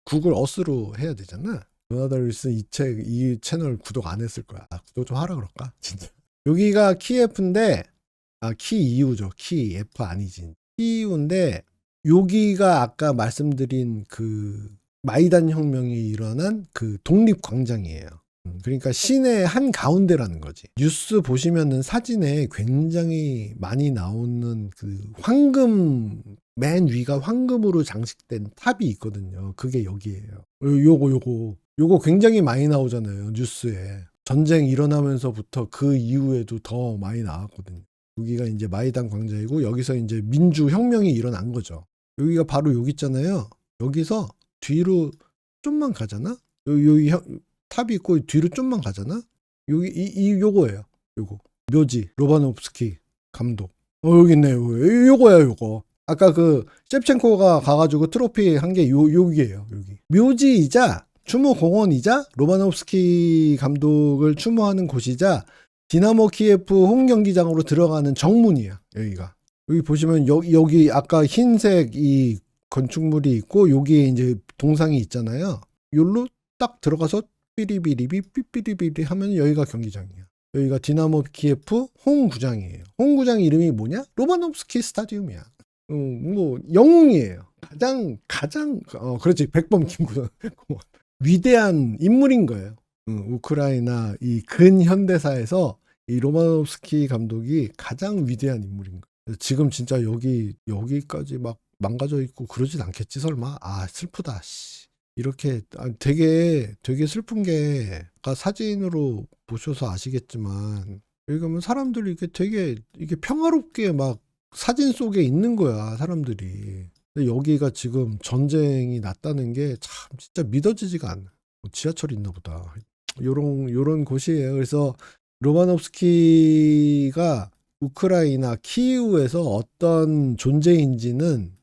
구글 어스로 해야 되잖아. 조나단 윌슨 이 채널 구독 안 했을 거야. 구독 좀 하라 그럴까? 진짜. 여기가 키F인데, 키이우죠. 키F 아니지. 키이우인데, 여기가 아까 말씀드린 그 마이단 혁명이 일어난 그 독립광장이에요. 그러니까 시내 한 가운데라는 거지. 뉴스 보시면은 사진에 굉장히 많이 나오는 그 황금, 맨 위가 황금으로 장식된 탑이 있거든요. 그게 여기예요. 요거 굉장히 많이 나오잖아요. 뉴스에. 전쟁 일어나면서부터 그 이후에도 더 많이 나왔거든요. 여기가 이제 마이단 광장이고 여기서 이제 민주혁명이 일어난 거죠. 여기가 바로 여기 있잖아요. 여기서 뒤로 좀만 가잖아. 여기 탑이 있고 뒤로 좀만 가잖아. 요거예요. 요거 묘지 로바노프스키 감독. 여기 있네. 요거야 요거. 아까 그 셰프첸코가 가가지고 트로피 한 게 여기예요. 여기 묘지이자 추모 공원이자 로바노프스키 감독을 추모하는 곳이자 디나모 키예프 홈 경기장으로 들어가는 정문이야. 여기가. 여기 보시면 여기 아까 흰색 이 건축물이 있고 여기에 이제 동상이 있잖아요. 여기로 딱 들어가서 삐리비리비 하면 여기가 경기장이야. 여기가 디나모 키예프 홈 구장이에요. 홈 구장 이름이 뭐냐? 로바노프스키 스타디움이야. 뭐 영웅이에요. 가장 그렇지. 백범 김구선 위대한 인물인 거예요. 우크라이나 이 근현대사에서 이 로마노프스키 감독이 가장 위대한 인물인 거예요. 지금 진짜 여기까지 막 망가져 있고 그러진 않겠지 설마? 슬프다. 이렇게 되게 슬픈 게 아까 사진으로 보셔서 아시겠지만 여기 가면 사람들이 이게 평화롭게 막 사진 속에 있는 거야 사람들이. 근데 여기가 지금 전쟁이 났다는 게 참 진짜 믿어지지가 않아. 지하철이 있나 보다. 요런 곳이에요. 그래서 로마노프스키가 우크라이나 키이우에서 어떤 존재인지는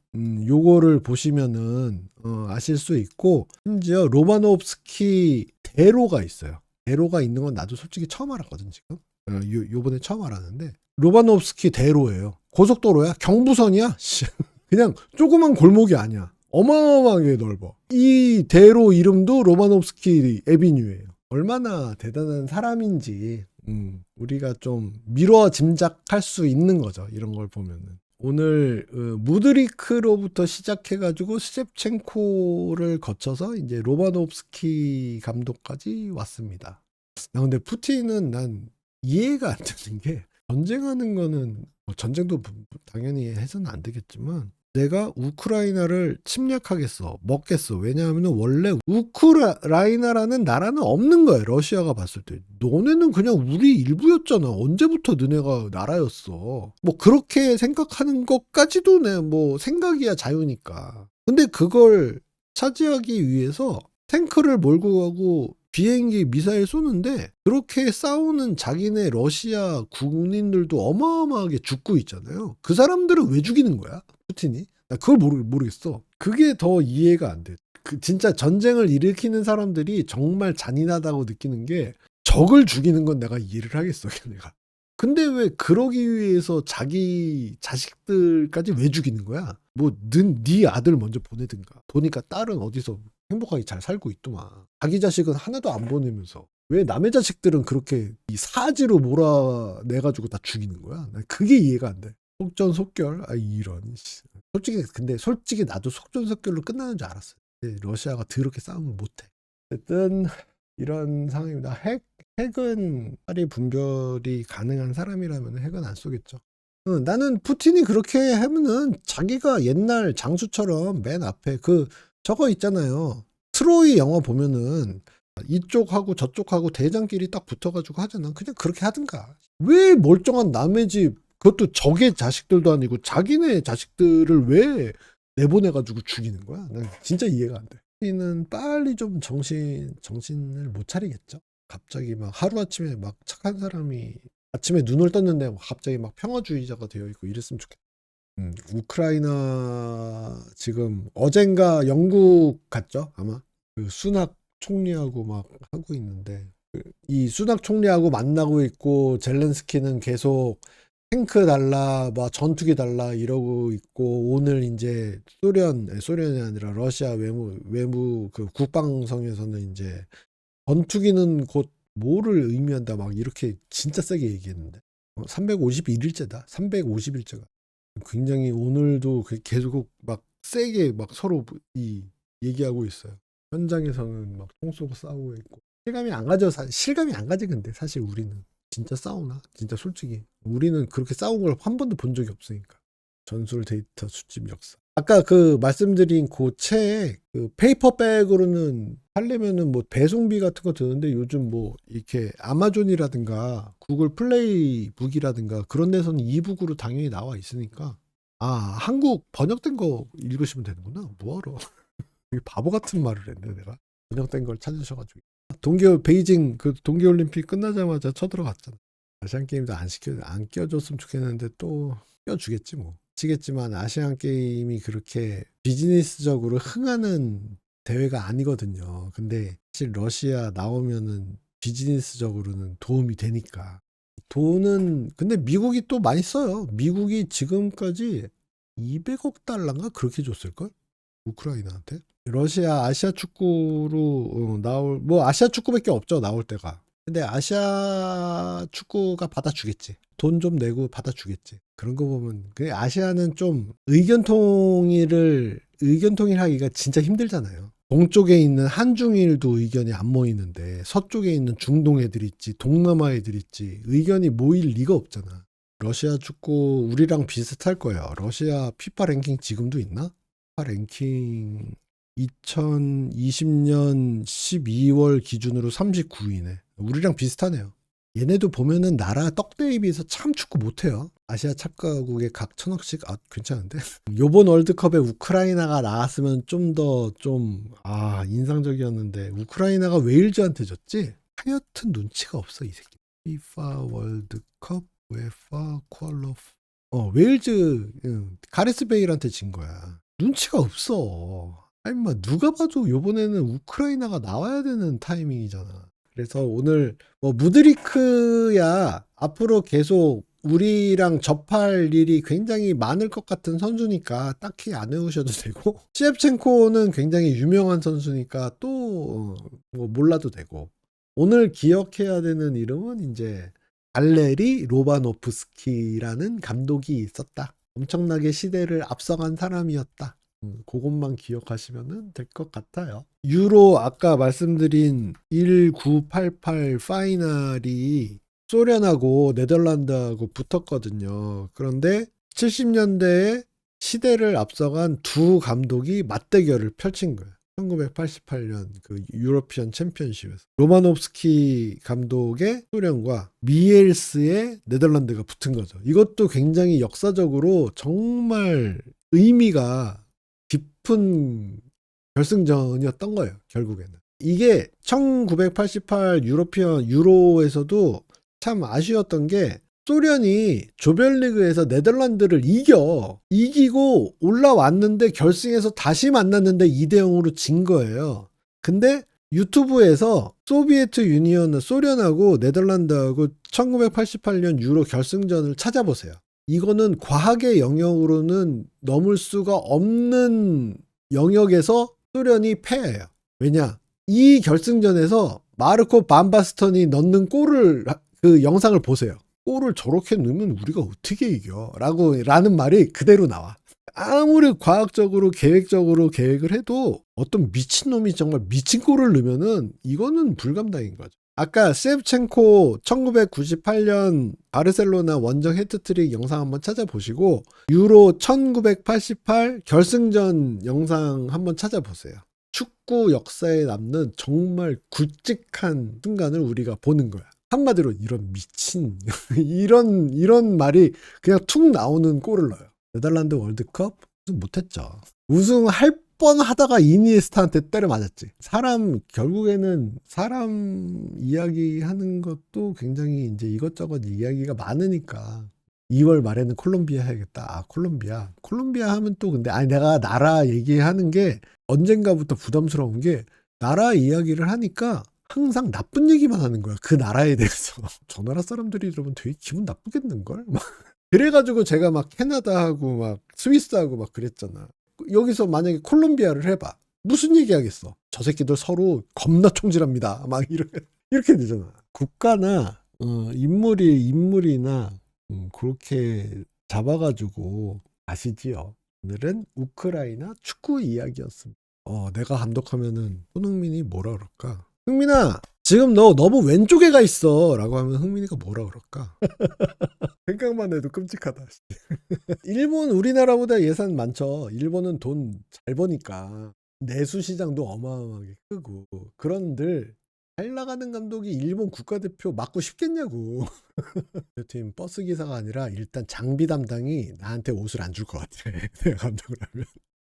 요거를 보시면은 아실 수 있고, 심지어 로마노프스키 대로가 있어요. 대로가 있는 건 나도 솔직히 처음 알았거든 지금. 요번에 처음 알았는데 로마노프스키 대로예요. 고속도로야. 경부선이야. 그냥 조그만 골목이 아니야. 어마어마하게 넓어. 이 대로 이름도 로마노프스키 에비뉴예요. 얼마나 대단한 사람인지 우리가 좀 미뤄 짐작할 수 있는 거죠. 이런 걸 보면은. 오늘 무드리크로부터 시작해가지고 셰프첸코를 거쳐서 이제 로마노프스키 감독까지 왔습니다. 근데 푸틴은 난 이해가 안 되는 게, 전쟁하는 거는 전쟁도 당연히 해서는 안 되겠지만 내가 우크라이나를 침략하겠어, 먹겠어. 왜냐하면 원래 우크라이나라는 나라는 없는 거야. 러시아가 봤을 때 너네는 그냥 우리 일부였잖아. 언제부터 너네가 나라였어. 뭐 그렇게 생각하는 것까지도 내 뭐 생각이야 자유니까. 근데 그걸 차지하기 위해서 탱크를 몰고 가고 비행기 미사일 쏘는데 그렇게 싸우는 자기네 러시아 군인들도 어마어마하게 죽고 있잖아요. 그 사람들은 왜 죽이는 거야? 푸틴이? 나 그걸 모르겠어. 그게 더 이해가 안 돼. 진짜 전쟁을 일으키는 사람들이 정말 잔인하다고 느끼는 게, 적을 죽이는 건 내가 이해를 하겠어, 내가. 근데 왜 그러기 위해서 자기 자식들까지 왜 죽이는 거야? 뭐 네 아들 먼저 보내든가. 보니까 딸은 어디서 행복하게 잘 살고 있더만. 자기 자식은 하나도 안 보내면서 왜 남의 자식들은 그렇게 이 사지로 몰아내가지고 다 죽이는 거야? 난 그게 이해가 안 돼. 속전속결. 이런. 솔직히 나도 속전속결로 끝나는 줄 알았어요. 근데 러시아가 더럽게 싸움을 못해. 어쨌든 이런 상황입니다. 핵은 빨리 분별이 가능한 사람이라면 핵은 안 쏘겠죠. 나는 푸틴이 그렇게 하면은 자기가 옛날 장수처럼 맨 앞에 저거 있잖아요. 트로이 영화 보면은 이쪽하고 저쪽하고 대장끼리 딱 붙어가지고 하잖아. 그냥 그렇게 하든가. 왜 멀쩡한 남의 집, 그것도 적의 자식들도 아니고 자기네 자식들을 왜 내보내가지고 죽이는 거야? 난 진짜 이해가 안 돼. 푸틴은 빨리 좀 정신을 못 차리겠죠. 갑자기 막 하루아침에 막 착한 사람이 아침에 눈을 떴는데 갑자기 막 평화주의자가 되어 있고 이랬으면 좋겠다. 우크라이나 지금 어젠가 영국 갔죠? 아마 그 수낙 총리하고 막 하고 있는데 이 수낙 총리하고 만나고 있고 젤렌스키는 계속 탱크 달라, 뭐 전투기 달라 이러고 있고 오늘 이제 소련이 아니라 러시아 외무 그 국방성에서는 이제 전투기는 곧 뭐를 의미한다 막 이렇게 진짜 세게 얘기했는데 351일째다. 350일째가 굉장히 오늘도 계속 막 세게 막 서로 얘기하고 있어요. 현장에서는 막 총 쏘고 싸우고 있고 실감이 안 가지. 근데 사실 우리는 진짜 싸우나? 진짜 솔직히 우리는 그렇게 싸운 걸 한 번도 본 적이 없으니까. 전술 데이터 수집 역사. 아까 그 말씀드린 그 책, 그 페이퍼백으로는 하려면은 뭐 배송비 같은 거 드는데 요즘 뭐 이렇게 아마존이라든가 구글 플레이북이라든가 그런 데서는 이북으로 당연히 나와 있으니까 한국 번역된 거 읽으시면 되는구나. 뭐하러? 되게 바보 같은 말을 했네 내가. 번역된 걸 찾으셔가지고 베이징 그 동계올림픽 끝나자마자 쳐들어갔잖아. 아시안 게임도 안 껴줬으면 좋겠는데 또 껴주겠지 뭐. 아시겠지만 아시안 게임이 그렇게 비즈니스적으로 흥하는 대회가 아니거든요. 근데 사실 러시아 나오면은 비즈니스적으로는 도움이 되니까. 돈은 근데 미국이 또 많이 써요. 미국이 지금까지 200억 달러인가 그렇게 줬을걸? 우크라이나한테. 러시아 아시아 축구로 아시아 축구밖에 없죠 나올 때가. 근데 아시아 축구가 받아주겠지. 돈 좀 내고 받아주겠지. 그런 거 보면 아시아는 좀 의견 통일하기가 진짜 힘들잖아요. 동쪽에 있는 한중일도 의견이 안 모이는데 서쪽에 있는 중동 애들 있지, 동남아 애들 있지, 의견이 모일 리가 없잖아. 러시아 축구 우리랑 비슷할 거예요. 러시아 피파 랭킹 지금도 있나? 피파 랭킹 2020년 12월 기준으로 39위네. 우리랑 비슷하네요. 얘네도 보면은 나라 떡대에 비해서 참 축구 못해요. 아시아 참가국의 각 1,000억씩 괜찮은데? 요번 월드컵에 우크라이나가 나왔으면 인상적이었는데 우크라이나가 웨일즈한테 졌지? 하여튼 눈치가 없어 이 새끼. 피파 월드컵 우에파 퀄러프 웨일즈 가레스 베일한테 진 거야. 눈치가 없어. 누가 봐도 요번에는 우크라이나가 나와야 되는 타이밍이잖아. 그래서 오늘 무드리크야 앞으로 계속 우리랑 접할 일이 굉장히 많을 것 같은 선수니까 딱히 안 외우셔도 되고 시엡첸코는 굉장히 유명한 선수니까 또 몰라도 되고 오늘 기억해야 되는 이름은 이제 발레리 로바노프스키라는 감독이 있었다. 엄청나게 시대를 앞서간 사람이었다. 그것만 기억하시면 될 것 같아요. 유로 아까 말씀드린 1988 파이널이 소련하고 네덜란드하고 붙었거든요. 그런데 70년대에 시대를 앞서간 두 감독이 맞대결을 펼친 거예요. 1988년 그 유러피언 챔피언십에서 로마노프스키 감독의 소련과 미엘스의 네덜란드가 붙은 거죠. 이것도 굉장히 역사적으로 정말 의미가 깊은 결승전이었던 거예요. 결국에는. 이게 1988 유로에서도 참 아쉬웠던 게 소련이 조별리그에서 네덜란드를 이기고 올라왔는데 결승에서 다시 만났는데 2대0으로 진 거예요. 근데 유튜브에서 소비에트 유니언 소련하고 네덜란드하고 1988년 유로 결승전을 찾아보세요. 이거는 과학의 영역으로는 넘을 수가 없는 영역에서 소련이 패해요. 왜냐? 이 결승전에서 마르코 반바스턴이 넣는 골을 그 영상을 보세요. 골을 저렇게 넣으면 우리가 어떻게 이겨? 라는 말이 그대로 나와. 아무리 과학적으로 계획적으로 계획을 해도 어떤 미친놈이 정말 미친 꼴을 넣으면은 이거는 불감당인 거죠. 아까 셰프첸코 1998년 바르셀로나 원정 해트트릭 영상 한번 찾아보시고 유로 1988 결승전 영상 한번 찾아보세요. 축구 역사에 남는 정말 굵직한 순간을 우리가 보는 거야. 한마디로 이런 미친 이런 말이 그냥 툭 나오는 골을 넣어요. 네덜란드 월드컵 우승 못했죠. 우승할 뻔하다가 이니에스타한테 때려 맞았지. 결국에는 사람 이야기하는 것도 굉장히 이제 이것저것 이야기가 많으니까 2월 말에는 콜롬비아 해야겠다. 아, 콜롬비아 하면 또 근데 내가 나라 얘기하는 게 언젠가부터 부담스러운 게 나라 이야기를 하니까 항상 나쁜 얘기만 하는 거야. 그 나라에 대해서. 저 나라 사람들이 이러면 되게 기분 나쁘겠는걸? 그래가지고 제가 막 캐나다하고 막 스위스하고 막 그랬잖아. 여기서 만약에 콜롬비아를 해봐. 무슨 얘기 하겠어? 저 새끼들 서로 겁나 총질합니다. 막 이렇게 되잖아. 국가나 인물이나 그렇게 잡아가지고 아시지요? 오늘은 우크라이나 축구 이야기였습니다. 내가 감독하면은 손흥민이 뭐라 그럴까? 흥민아, 지금 너 너무 왼쪽에 가 있어 라고 하면 흥민이가 뭐라 그럴까? 생각만 해도 끔찍하다. 일본 우리나라보다 예산 많죠. 일본은 돈 잘 버니까 내수 시장도 어마어마하게 크고 그런들 잘 나가는 감독이 일본 국가대표 맡고 싶겠냐고. 팀 버스 기사가 아니라 일단 장비 담당이 나한테 옷을 안 줄 것 같아. 내가 감독을 하면.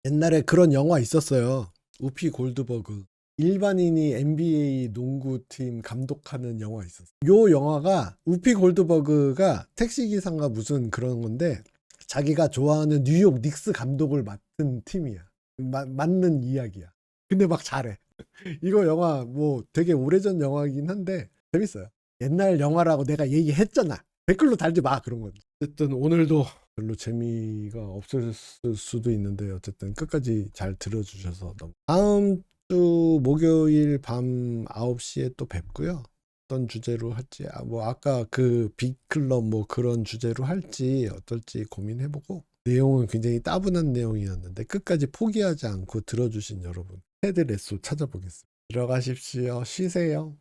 옛날에 그런 영화 있었어요. 우피 골드버그. 일반인이 NBA 농구팀 감독하는 영화 있었어. 요 영화가 우피 골드버그가 택시기사인가 무슨 그런 건데 자기가 좋아하는 뉴욕 닉스 감독을 맡은 팀이야. 맞는 이야기야. 근데 막 잘해. 이거 영화 뭐 되게 오래전 영화이긴 한데 재밌어요. 옛날 영화라고 내가 얘기했잖아. 댓글로 달지 마 그런 건. 어쨌든 오늘도 별로 재미가 없을 수도 있는데 어쨌든 끝까지 잘 들어주셔서 너무 다음 주 목요일 밤 9시에 또 뵙고요. 어떤 주제로 할지 뭐 아까 그 빅클럽 뭐 그런 주제로 할지 어떨지 고민해보고 내용은 굉장히 따분한 내용이었는데 끝까지 포기하지 않고 들어주신 여러분 테드 레소 찾아보겠습니다. 들어가십시오. 쉬세요.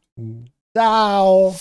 짜오.